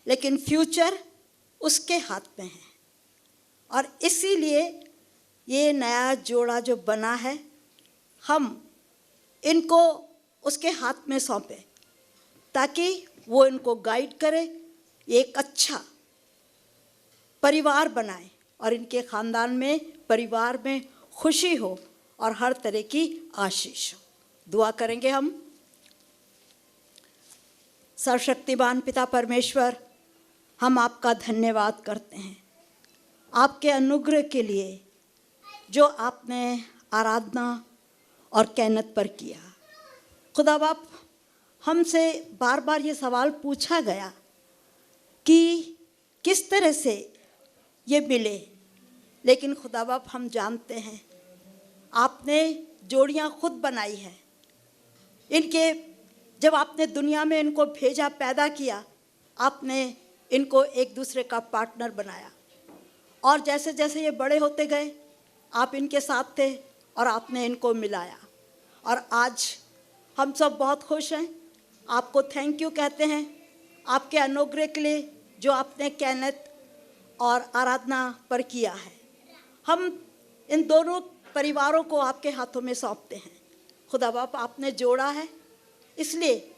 लेकिन फ्यूचर उसके हाथ में है. और इसीलिए ये नया जोड़ा जो बना है, हम इनको उसके हाथ में सौंपें ताकि वो इनको गाइड करे, एक अच्छा परिवार बनाए और इनके ख़ानदान में परिवार में खुशी हो और हर तरह की आशीष हो. दुआ करेंगे हम. सर्वशक्तिमान पिता परमेश्वर, हम आपका धन्यवाद करते हैं आपके अनुग्रह के लिए जो आपने आराधना और कैनत पर किया. खुदा बाप, हमसे बार बार ये सवाल पूछा गया कि किस तरह से ये मिले, लेकिन खुदा बाप हम जानते हैं आपने जोड़ियां खुद बनाई हैं. इनके जब आपने दुनिया में इनको भेजा, पैदा किया, आपने इनको एक दूसरे का पार्टनर बनाया और जैसे जैसे ये बड़े होते गए आप इनके साथ थे और आपने इनको मिलाया. और आज हम सब बहुत खुश हैं, आपको थैंक यू कहते हैं आपके अनुग्रह के लिए जो आपने कैनेथ और आराधना पर किया है। हम इन दोनों परिवारों को आपके हाथों में सौंपते हैं। खुदा बाप आपने जोड़ा है, इसलिए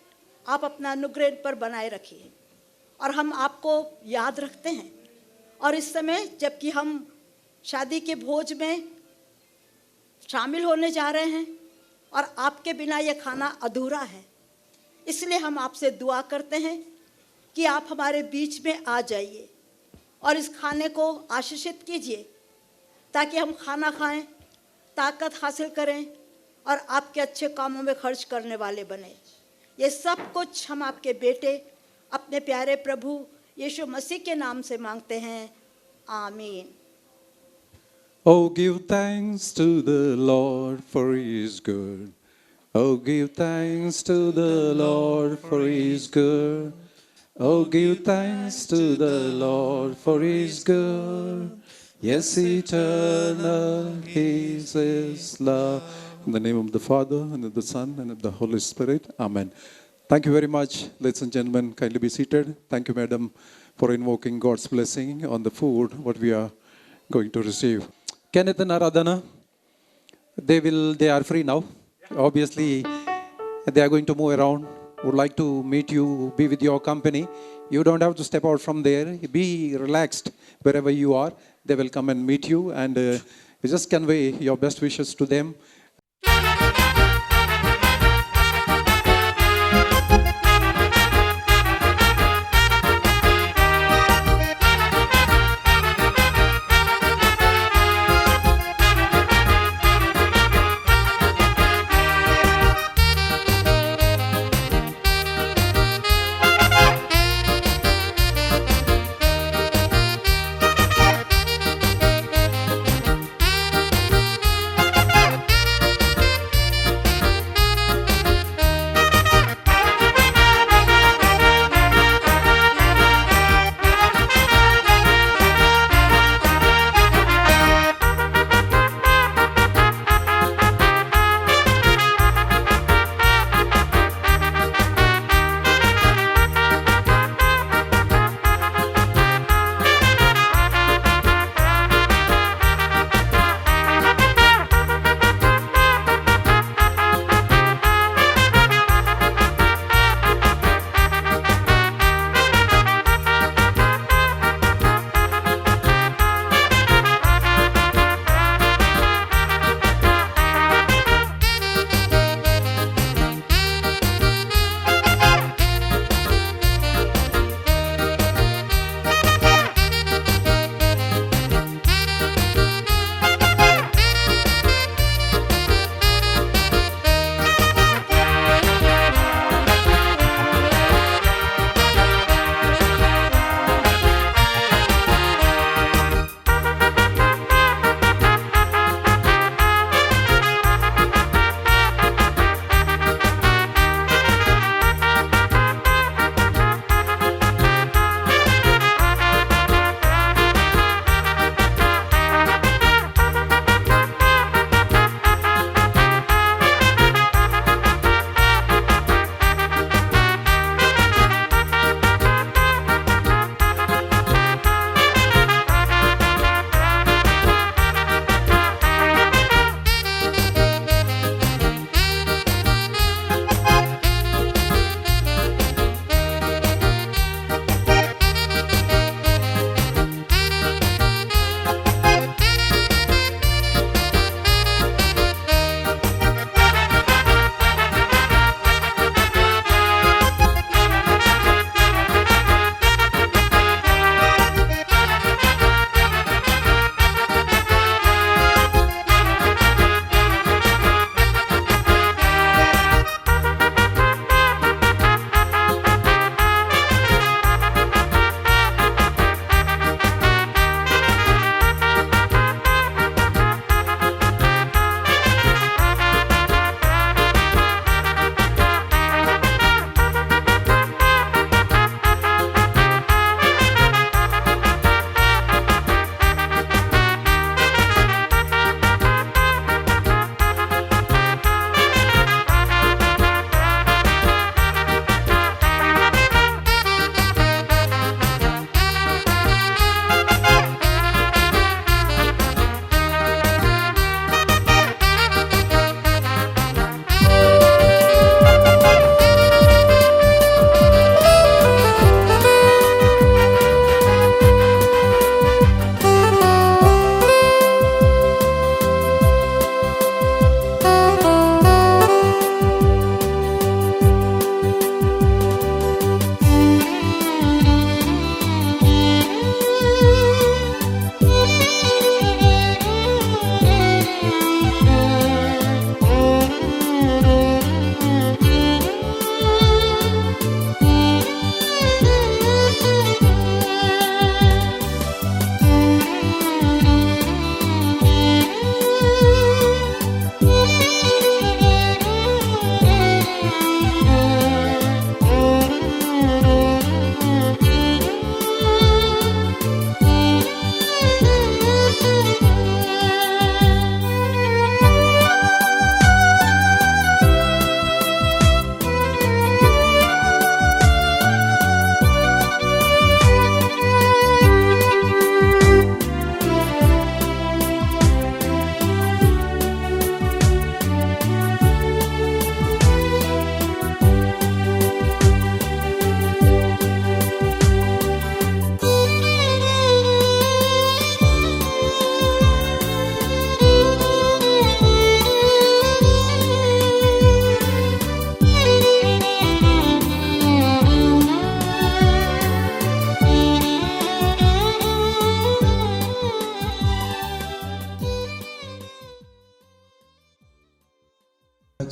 आप अपना अनुग्रह पर बनाए रखिए और हम आपको याद रखते हैं। और इस समय जबकि हम शादी के भोज में शामिल होने जा रहे हैं और आपके बिना ये खाना अधूरा है, इसलिए हम आपसे दुआ करते हैं कि आप हमारे बीच में आ जाइए और इस खाने को आशीषित कीजिए ताकि हम खाना खाएं, ताकत हासिल करें और आपके अच्छे कामों में खर्च करने वाले बने। ये सब कुछ हम आपके बेटे अपने प्यारे प्रभु यीशु मसीह के नाम से मांगते हैं, आमीन।
Oh, give thanks to the Lord, for He is good. Oh, give thanks to the Lord, for He is good. Oh, give thanks to the Lord, for He is good. Yes, eternal is His love. In the name of the Father, and of the Son, and of the Holy Spirit. Amen. Thank you very much, ladies and gentlemen. Kindly be seated. Thank you, madam, for invoking God's blessing on the food, what we are going to receive. Kenneth and Aradhana, they are free now. Obviously, they are going to move around. Would like to meet you, be with your company. You don't have to step out from there. Be relaxed wherever you are. They will come and meet you, and you just convey your best wishes to them.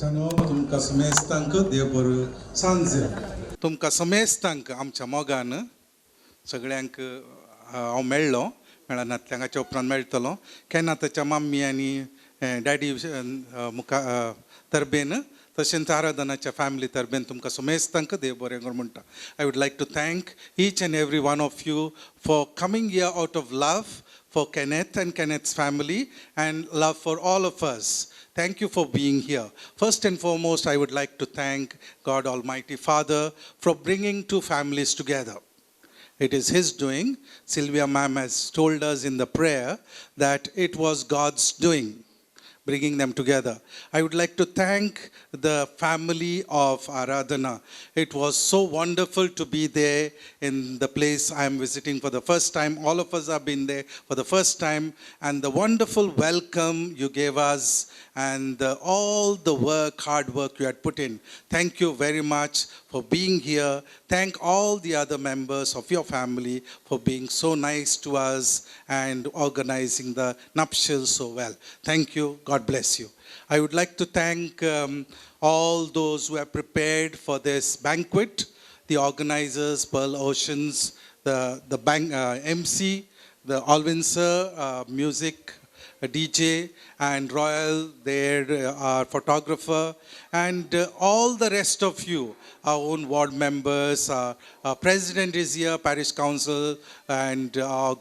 तुमकां समेस्तांक देव बरो सांज तुमकां समेस्तांक आमच्या मोगान सगळ्यांक हांव मेळ्ळो मेळनातल्यांच्या उपरांत मेळटलो केन्ना ताच्या मम्मी आनी डॅडी मुखा तरबेन तशेंच आराधनाच्या फॅमिली तरबेन तुमकां समेस्तांक देव बरें करूं म्हणटा I would like to thank each and every one of you for coming here out of love for Kenneth and Kenneth's family and love for all of us. Thank you for being here. First and foremost, I would like to thank God Almighty Father for bringing two families together. It is His doing. Sylvia ma'am has told us in the prayer that it was God's doing, bringing them together. I would like to thank the family of Aradhana. It was so wonderful to be there in the place I am visiting for the first time. All of us have been there for the first time. And the wonderful welcome you gave us and all the work, hard work you had put in. Thank you very much for being here. Thank all the other members of your family for being so nice to us and organizing the nuptials so well. Thank you. God bless you. I would like to thank all those who have prepared for this banquet, the organizers, Pearl Oceans, the MC, the Alvin sir, music, DJ, and Royal, our photographer, and all the rest of you, our own ward members, our president is here, parish council, and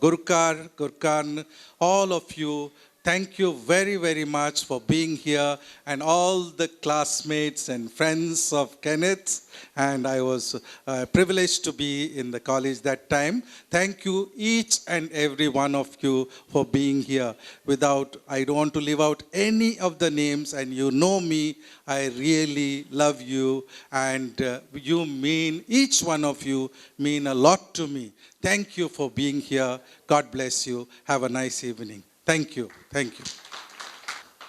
Gurkhan, all of you. Thank you very, very much for being here and all the classmates and friends of Kenneth. And I was privileged to be in the college that time. Thank you, each and every one of you, for being here. I don't want to leave out any of the names, and you know me. I really love you, and you mean, each one of you mean a lot to me. Thank you for being here. God bless you. Have a nice evening. Thank you. Thank you.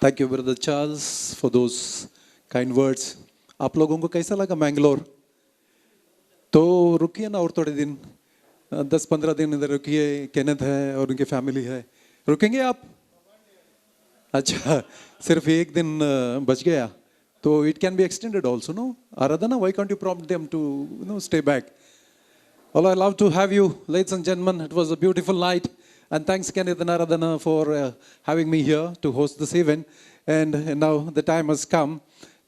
Thank you, Brother Charles, for those kind words. आप लोगों को कैसा लगा मैंगलोर? तो रुकिए ना और थोड़े दिन, 10-15 दिन इधर रुकिए. केनेथ है और उनकी फैमिली है. रुकेंगे आप? अच्छा, सिर्फ एक दिन बच गया. तो it can be extended also, no? Aradhana, why can't you prompt them to, stay back? Well, I love to have you, ladies and gentlemen. It was a beautiful night. And thanks, Kenneth and Aradhana, for having me here to host this event. And now the time has come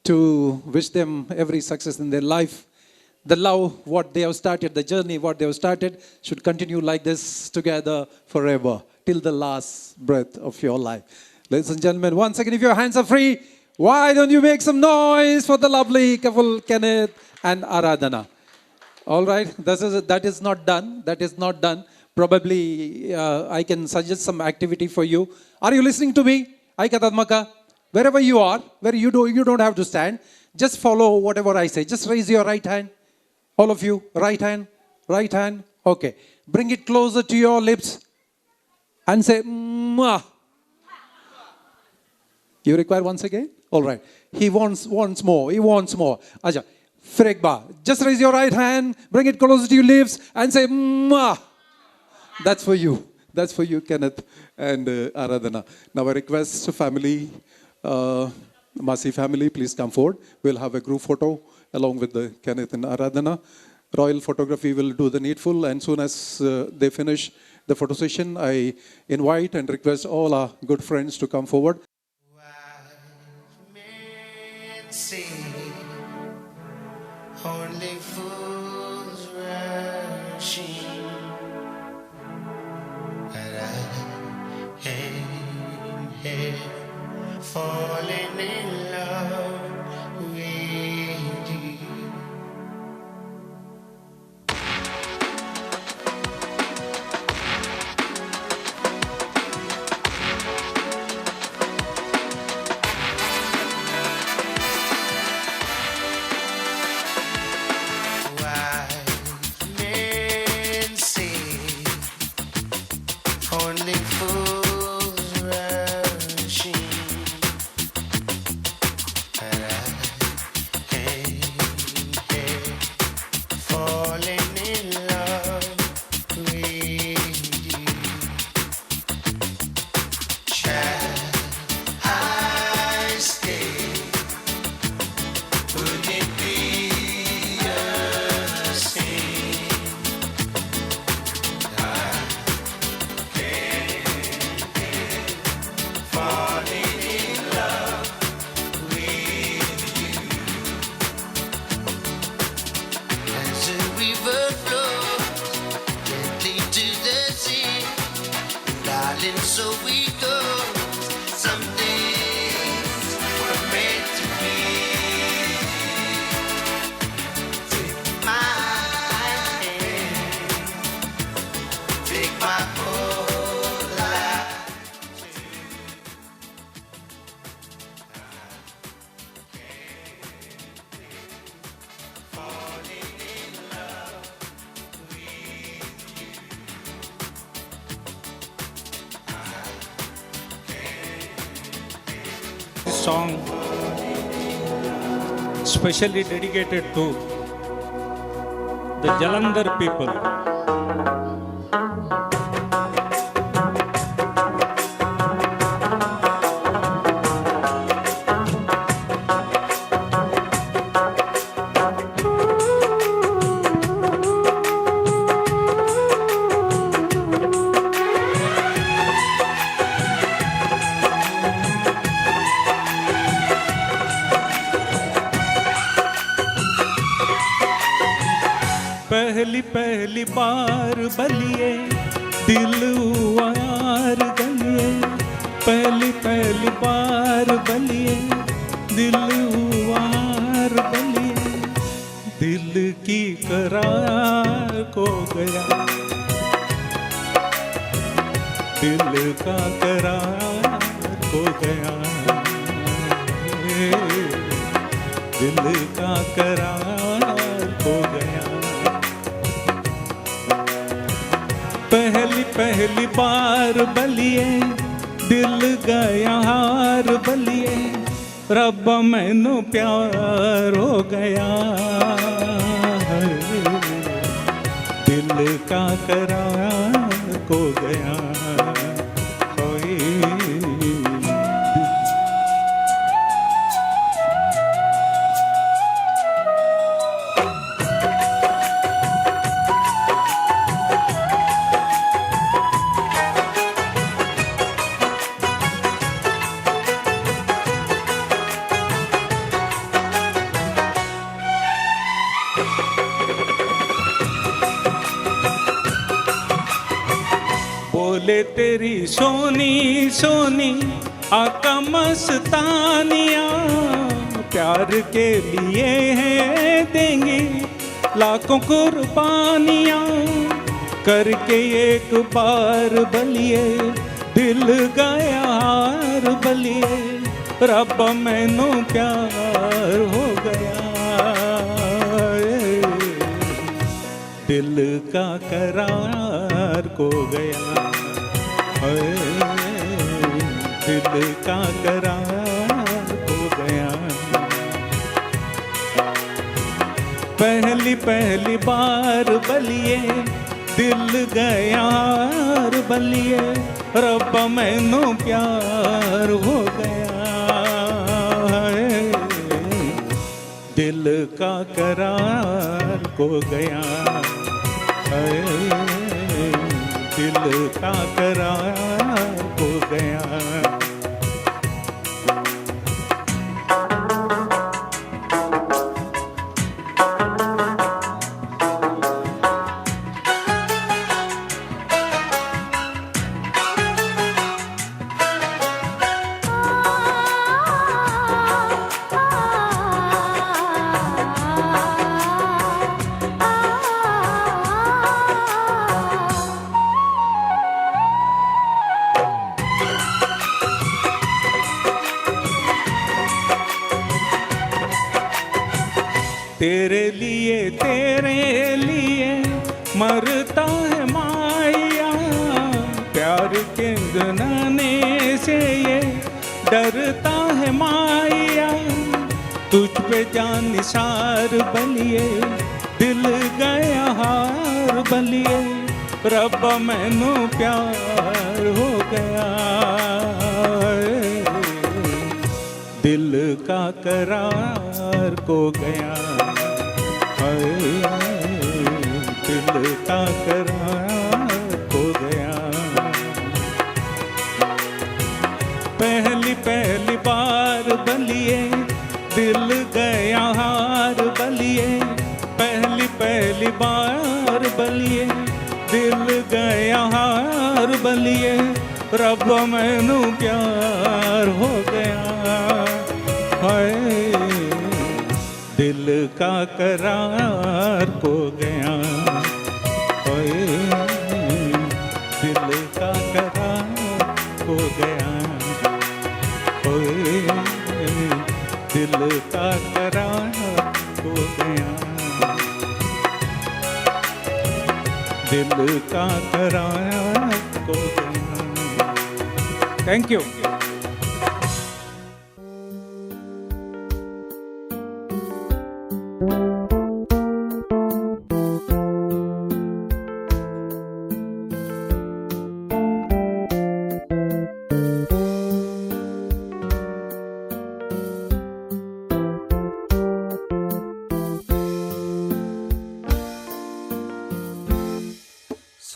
to wish them every success in their life. The love, what they have started, the journey, what they have started, should continue like this together forever, till the last breath of your life. Ladies and gentlemen, once again, if your hands are free, why don't you make some noise for the lovely couple, Kenneth and Aradhana? All right, that is not done. That is not done. Probably I can suggest some activity for you. Are you listening to me? Aikatadmaka. Wherever you are, where you don't have to stand. Just follow whatever I say. Just raise your right hand. All of you, right hand, right hand. Okay. Bring it closer to your lips and say, Mwah. You require once again? All right. He wants more. He wants more. Aja. Frekba. Just raise your right hand. Bring it closer to your lips and say, Mwah. That's for you. That's for you, Kenneth and Aradhana. Now I request family, Masi family, please come forward. We'll have a group photo along with the Kenneth and Aradhana. Royal Photography will do the needful, and soon as they finish the photo session, I invite and request all our good friends to come forward.
Only fools rushing. Here, falling in love with you. Wise men say only fools rushing.
we go. Some things were meant to be. Take my hand, take my whole life.
Song specially dedicated to the Jalandhar people. पहली पहली बार बलिए दिल हुआ यार गलिए, पहली पहली बार बलिए दिल हुआ यार बलिए, दिल की करार को गया, दिल का करार को गया, दिल का करार को गया। पहली पहली बार बलिए दिल गया हार बलिए, रब मैनू प्यार हो गया, दिल का करार को गया। बोले तेरी सोनी सोनी आका मस्तानिया, प्यार के लिए है देंगे लाखों कुर्बानियाँ, करके एक बार बलिए दिल गया हार बलिए, रब मैनू प्यार हो गया, दिल का करार को गया, दिल का करार को गया। पहली पहली बार बलिए दिल गया हार बलिए, रब मैनू प्यार हो गया, दिल का करार को गया, दिल का करार को गया। तेरे लिए मरता है माया, प्यार के गनाने से ये डरता है माया, तुझ पे जान निसार बलिए दिल गया हार बलिए, रब मैनू प्यार हो गया, दिल का करार को गया, दिल का करार को गया। पहली पहली बार बलिए दिल गया हार बलिए, पहली पहली बार बलिए दिल गया हार बलिए, रब मैनू प्यार हो गया हाय दिल का करार हो गया हाय दिल का करार हो गया हाय दिल का करार हो गया दिल का करार हो गया thank you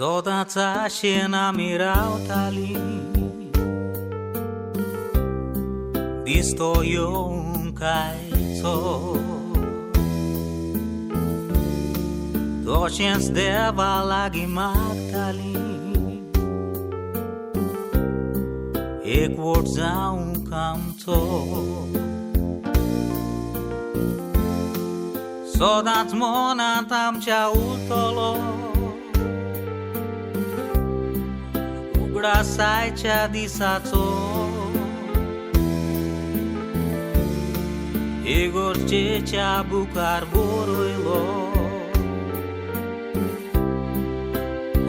Sodaca się namirałtali Di stoją kajco To się zdewa lagi maktali Ek vot zaun kamco Sodat mona tam cia utolo उघडासायच्या दिसाचो इगोर्चेच्या बुकार बरयलो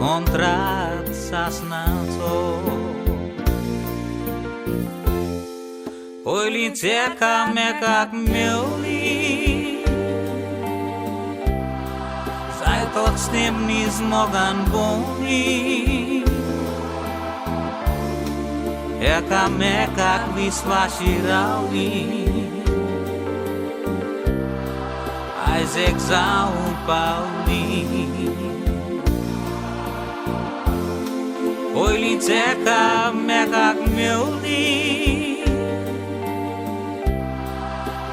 कॉन्ट्रॅक्ट सासनाचो पयलींच एकामेकाक मेवली जायतोच नेमनीच मोगान भोंवली एकामेकाक विस्वाशी रावली आयज एक जावं पावली पयलींच एकामेकाक मेवली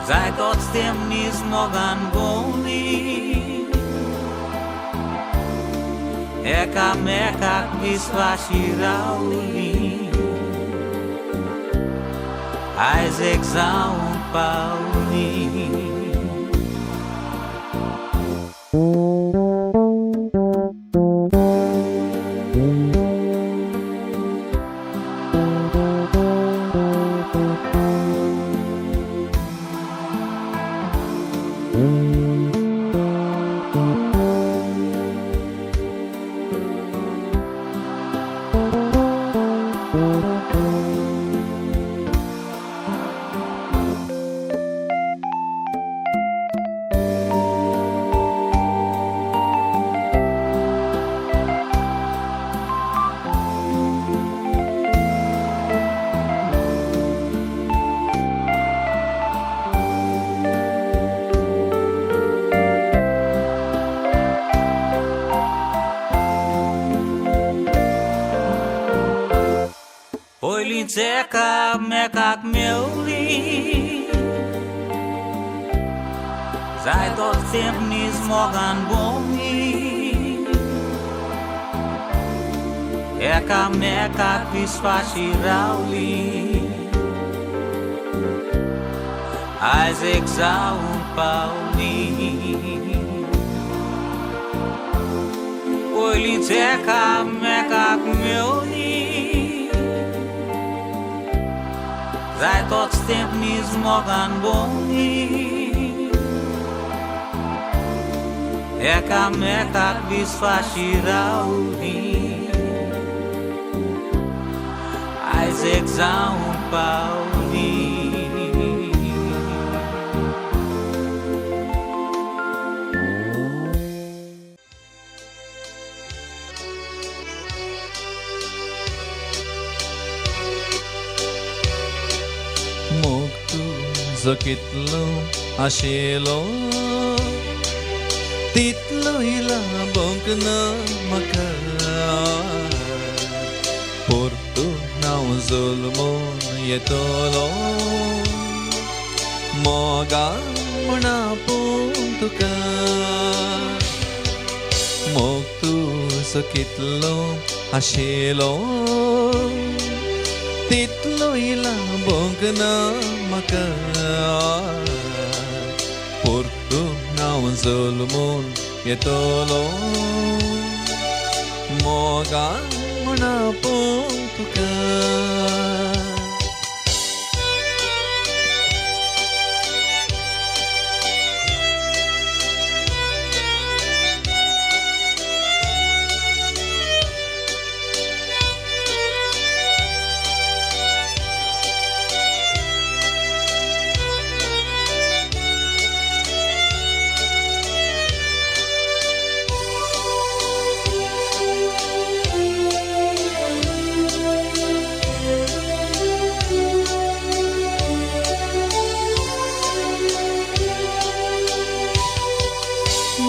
जायतोच तेमनीच मोगान भोंवली एकामेकाक विस्वाशी रावली आयज एक जावं पावली पयलींच एकामेकाक मेवली जायतोच तेमनीच मोगान भोंवली एकामेकाक विस्वाशी रावली आयज एक जावं पावली पयलींच एकामेकाक मेवली जायतोच तेमनीच मोगान भोंवली एकामेकाक विस्वाशी रावली आयज एक जावं पावली
मोग तुजो कितलो आशिल्लो तितलोय लांबोंक ना म्हाका परतून हांव जल्मोन येतलो मोगान म्हण आपूण तुका मोग तूं सो कितलो आशेलो तितलो इला बोंगना म्हाका परतू हांव जल्मून येतलो मोगा म्हणा पळोवन तुका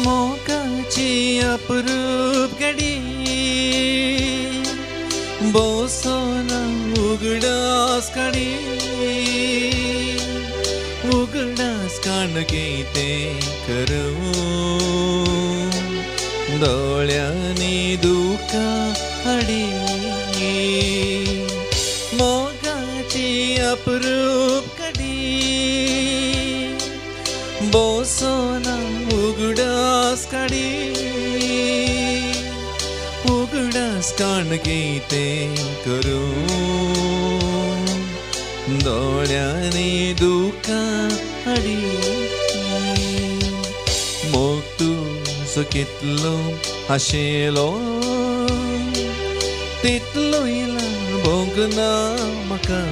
मोगाची अपरूप घडी बोसोना उगडास काडी उगडास काणगे तें करूं दोळ्यांनी दुका हाडी मोगाची अपरूप घडी बोसोना उगडास काडी उगडास काणगे तें करूं दोळ्यांनी दुका हाडी मोग तुजो कितलो आशेलो तितलो इला बोंगना म्हाका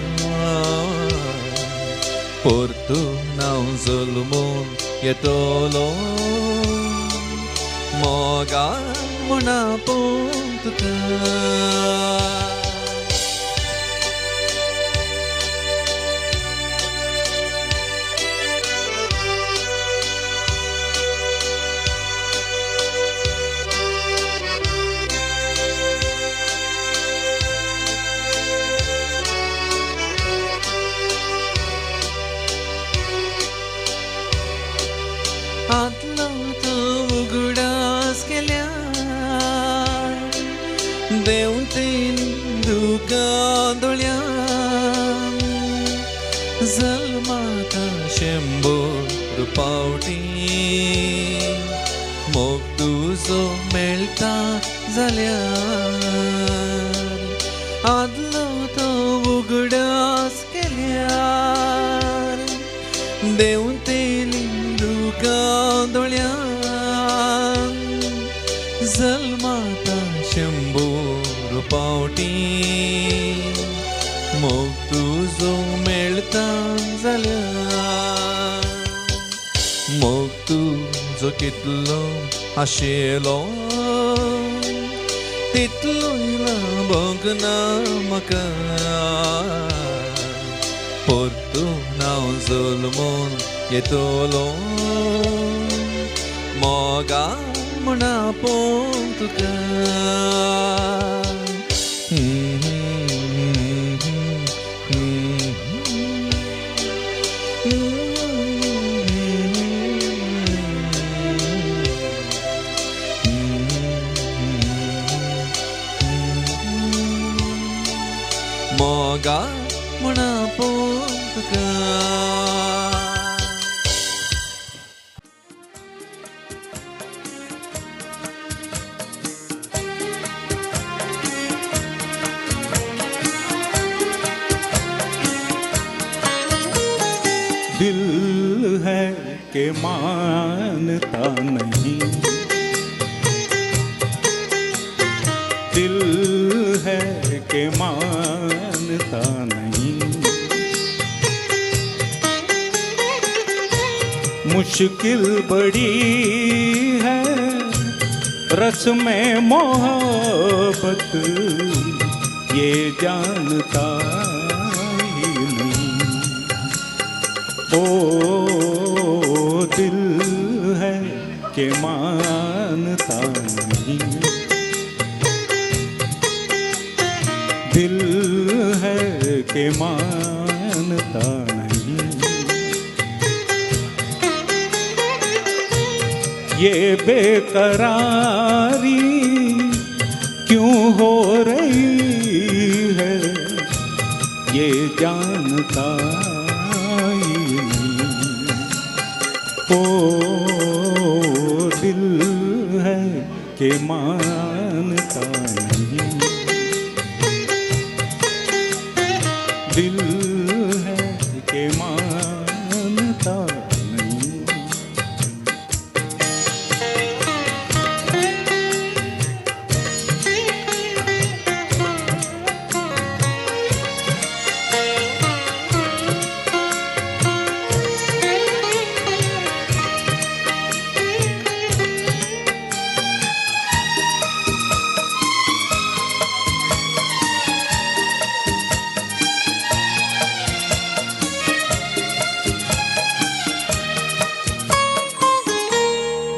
परतून हांव जल्मून येतलो मोगा म्हणा पळोवन तुका आदलो तो उगडास केल्या देव तेन दुका दोळ्या जल्माता 100 पावटी मोग तुजो मेळटा जाल्यार आदलो तो उगडास केल्यार देव तेन दुका दोळ्या जल्माता 100 पावटी मोग तुजो मेळता जाल्यार मोग तुजो कितलो आशेलो तितलो इला बोंगना म्हाका परतून हांव जल्मून येतलो मोगा म्हणा पळोवन तुका मोगा म्हणा पळोवन तुका
दिल है कि मानता नहीं, दिल है कि मानता नहीं, मुश्किल बड़ी है रस्म मोहब्बत ये जानता ही नहीं। ओ दिल है कि मानता नहीं, दिल है कि मानता नहीं, ये बेकरारी हो रही है ये जानता ही नहीं। ओ दिल है कि मानता नहीं, दिल है कि मानता नहीं।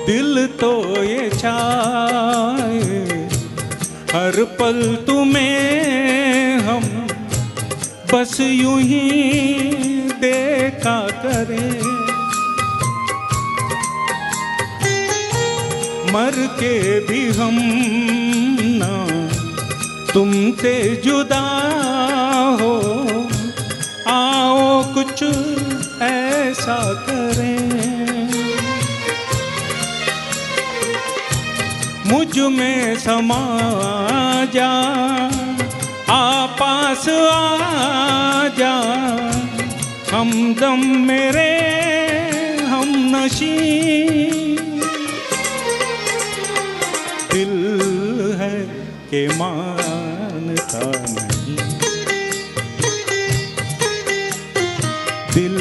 दिल तो ये चाहे हर पल तुम्हें हम बस यूं ही देखा करें, मर के भी हम ना तुमसे जुदा हो। आओ कुछ ऐसा करें, मुझ में समा जा, आ पास आ जा, हमदम मेरे हम नशी। दिल है कि मानता नहीं, दिल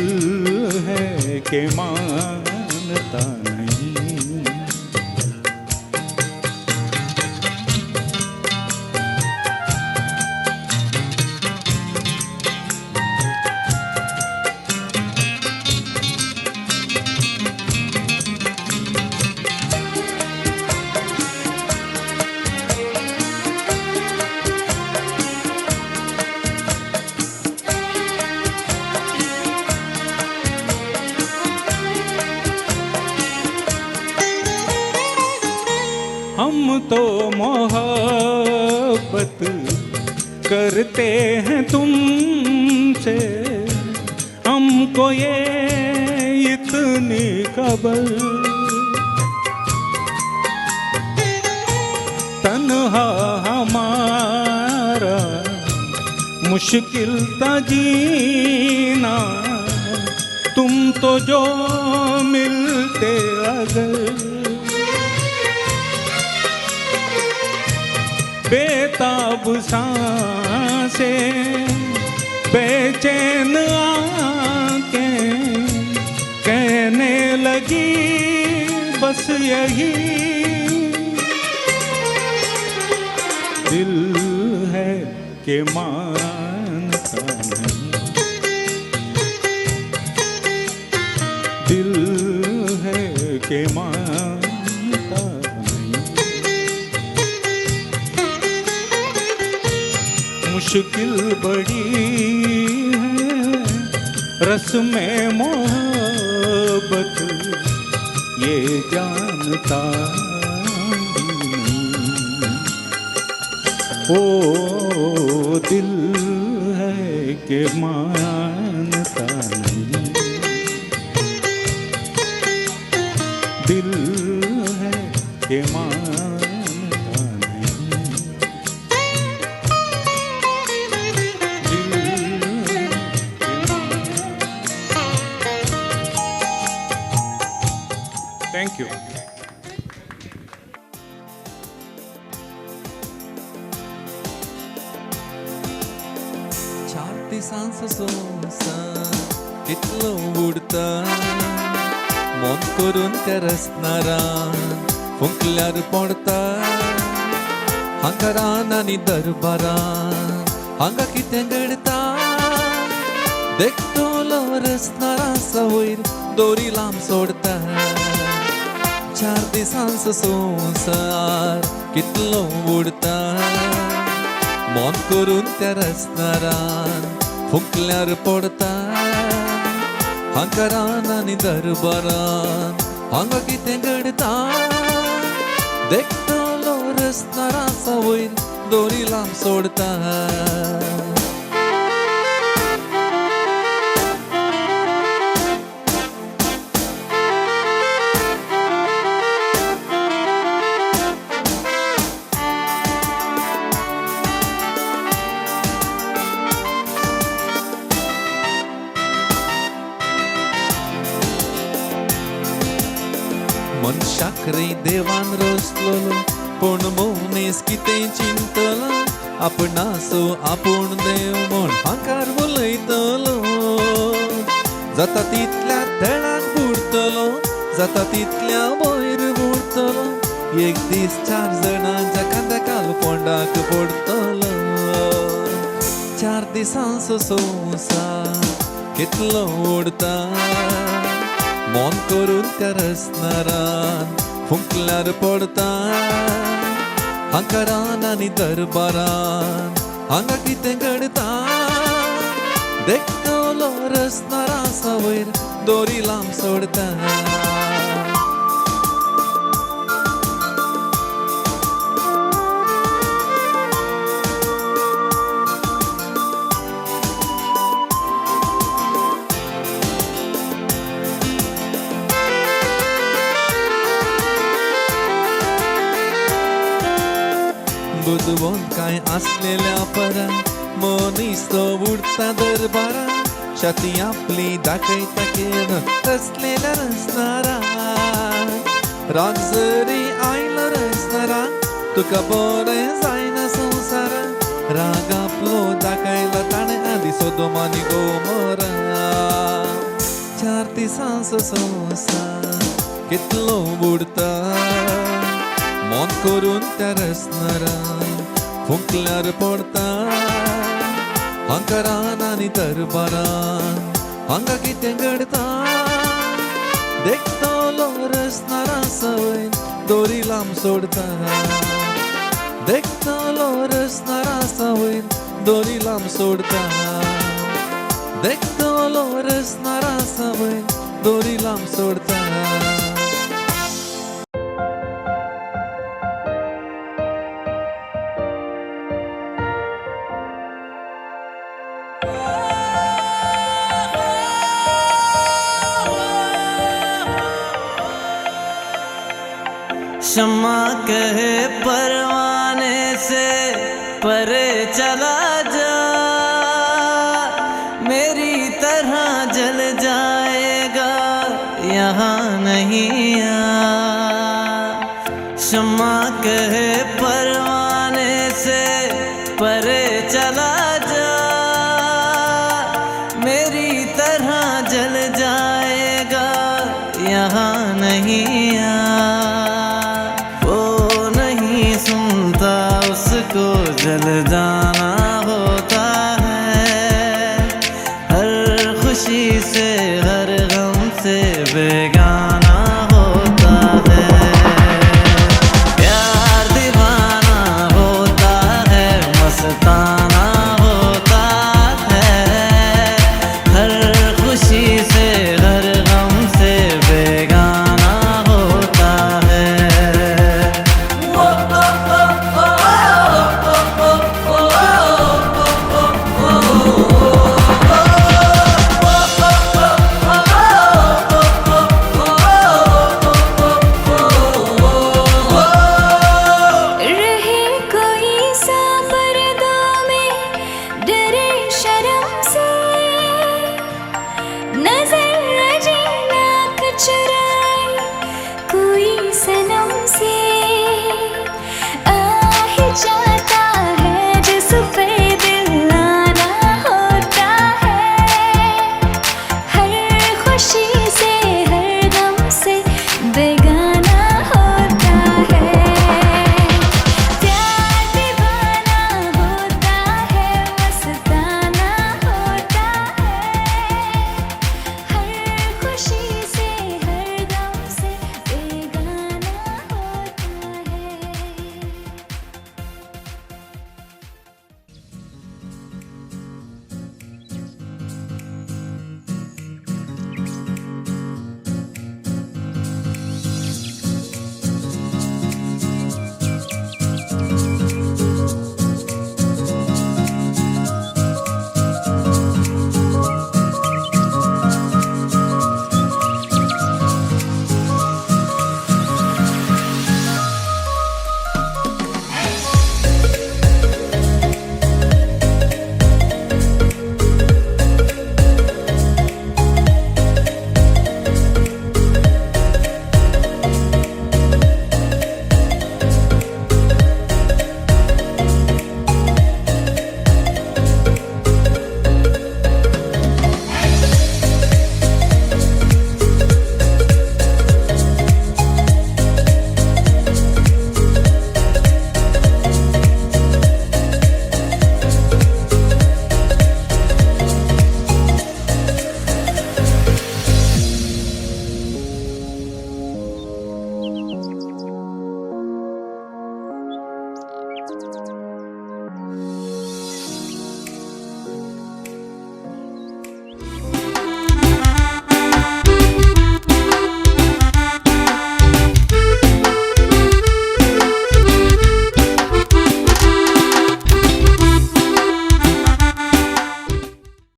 है कि मानता नहीं। हम तो मोहब्बत करते हैं तुमसे, हमको ये इतनी खबर। तन्हा हमारा मुश्किल था जीना, तुम तो जो मिलते अगर। बेताब सांसें बेचैन आंखें कहने लगी बस यही। दिल है कि मानता नहीं, दिल है कि मानता नहीं। मुश्किल बड़ी है रस में मोहब्बत, ये जानता नहीं। ओ दिल है कि मानता नहीं, दिल है कि मानता नहीं। Thank you.
छाती सांस सोसा कितलो उडता, मन करून त्या रसनारान फुंकल्यार पडता। हांगा रान आनी दरबारान हांगा कितें घडता, देखतलो रसनारा सवयर दोरी लांब सोडता। 4 दिसांचो संवसार कितलो उडता, मन करून त्या रसनारान फुंकल्यार पडता। हांगा रान आनी दरबारान हांगा कितें घडता, देखतलो रसनारा सवयर दोरी लांब सोडता मनशाक रे देवान रचलोलो पण मौनेस कितें चिंतला आपणासो आपूण देव म्हण हांकार उलयतलो जाता तितल्या तेळाक बुडतलो जाता तितल्या वयर बुडतलो एक दीस 4 जाणांच्या खांद्याकाल पोंडाक पडतलो 4 दिसांचो संवसार कितलो उडता मन करून त्या रसनारान फुंकल्यार पडता हांकारान आनी दरबारान हांगा कितें घडता देखतलो रसनारा वयर दोरी लांब सोडता बुदवून काय असलेल्या परा मनीस तो उडता दरबारा छाती आपली दाखयता केन कसलेल्या रसनारा राग जरी आयलो रसनारा तुका बरें जायना संवसारा राग आपलो दाखयला ताणे आदी सोदोम आनी गोमोरा 4 दिसांचो संवसार कितलो बुडता मन करून त्या रसनारान फुंकल्यार पडता हांकारान आनी दरबारान हांगा कितें घडता देखतलो रसनारा वयर दोरी लांब सोडता देखतलो रसनारा वयर दोरी लांब सोडता देखतलो रसनारा वयर दोरी लांब सोडता
शम्मा कहे परवाने से परे चला जा मेरी तरह जल जाएगा यहाँ नहीं आ शम्मा कहे परवाने से परे चला जा मेरी तरह जल जाएगा यहाँ नहीं आ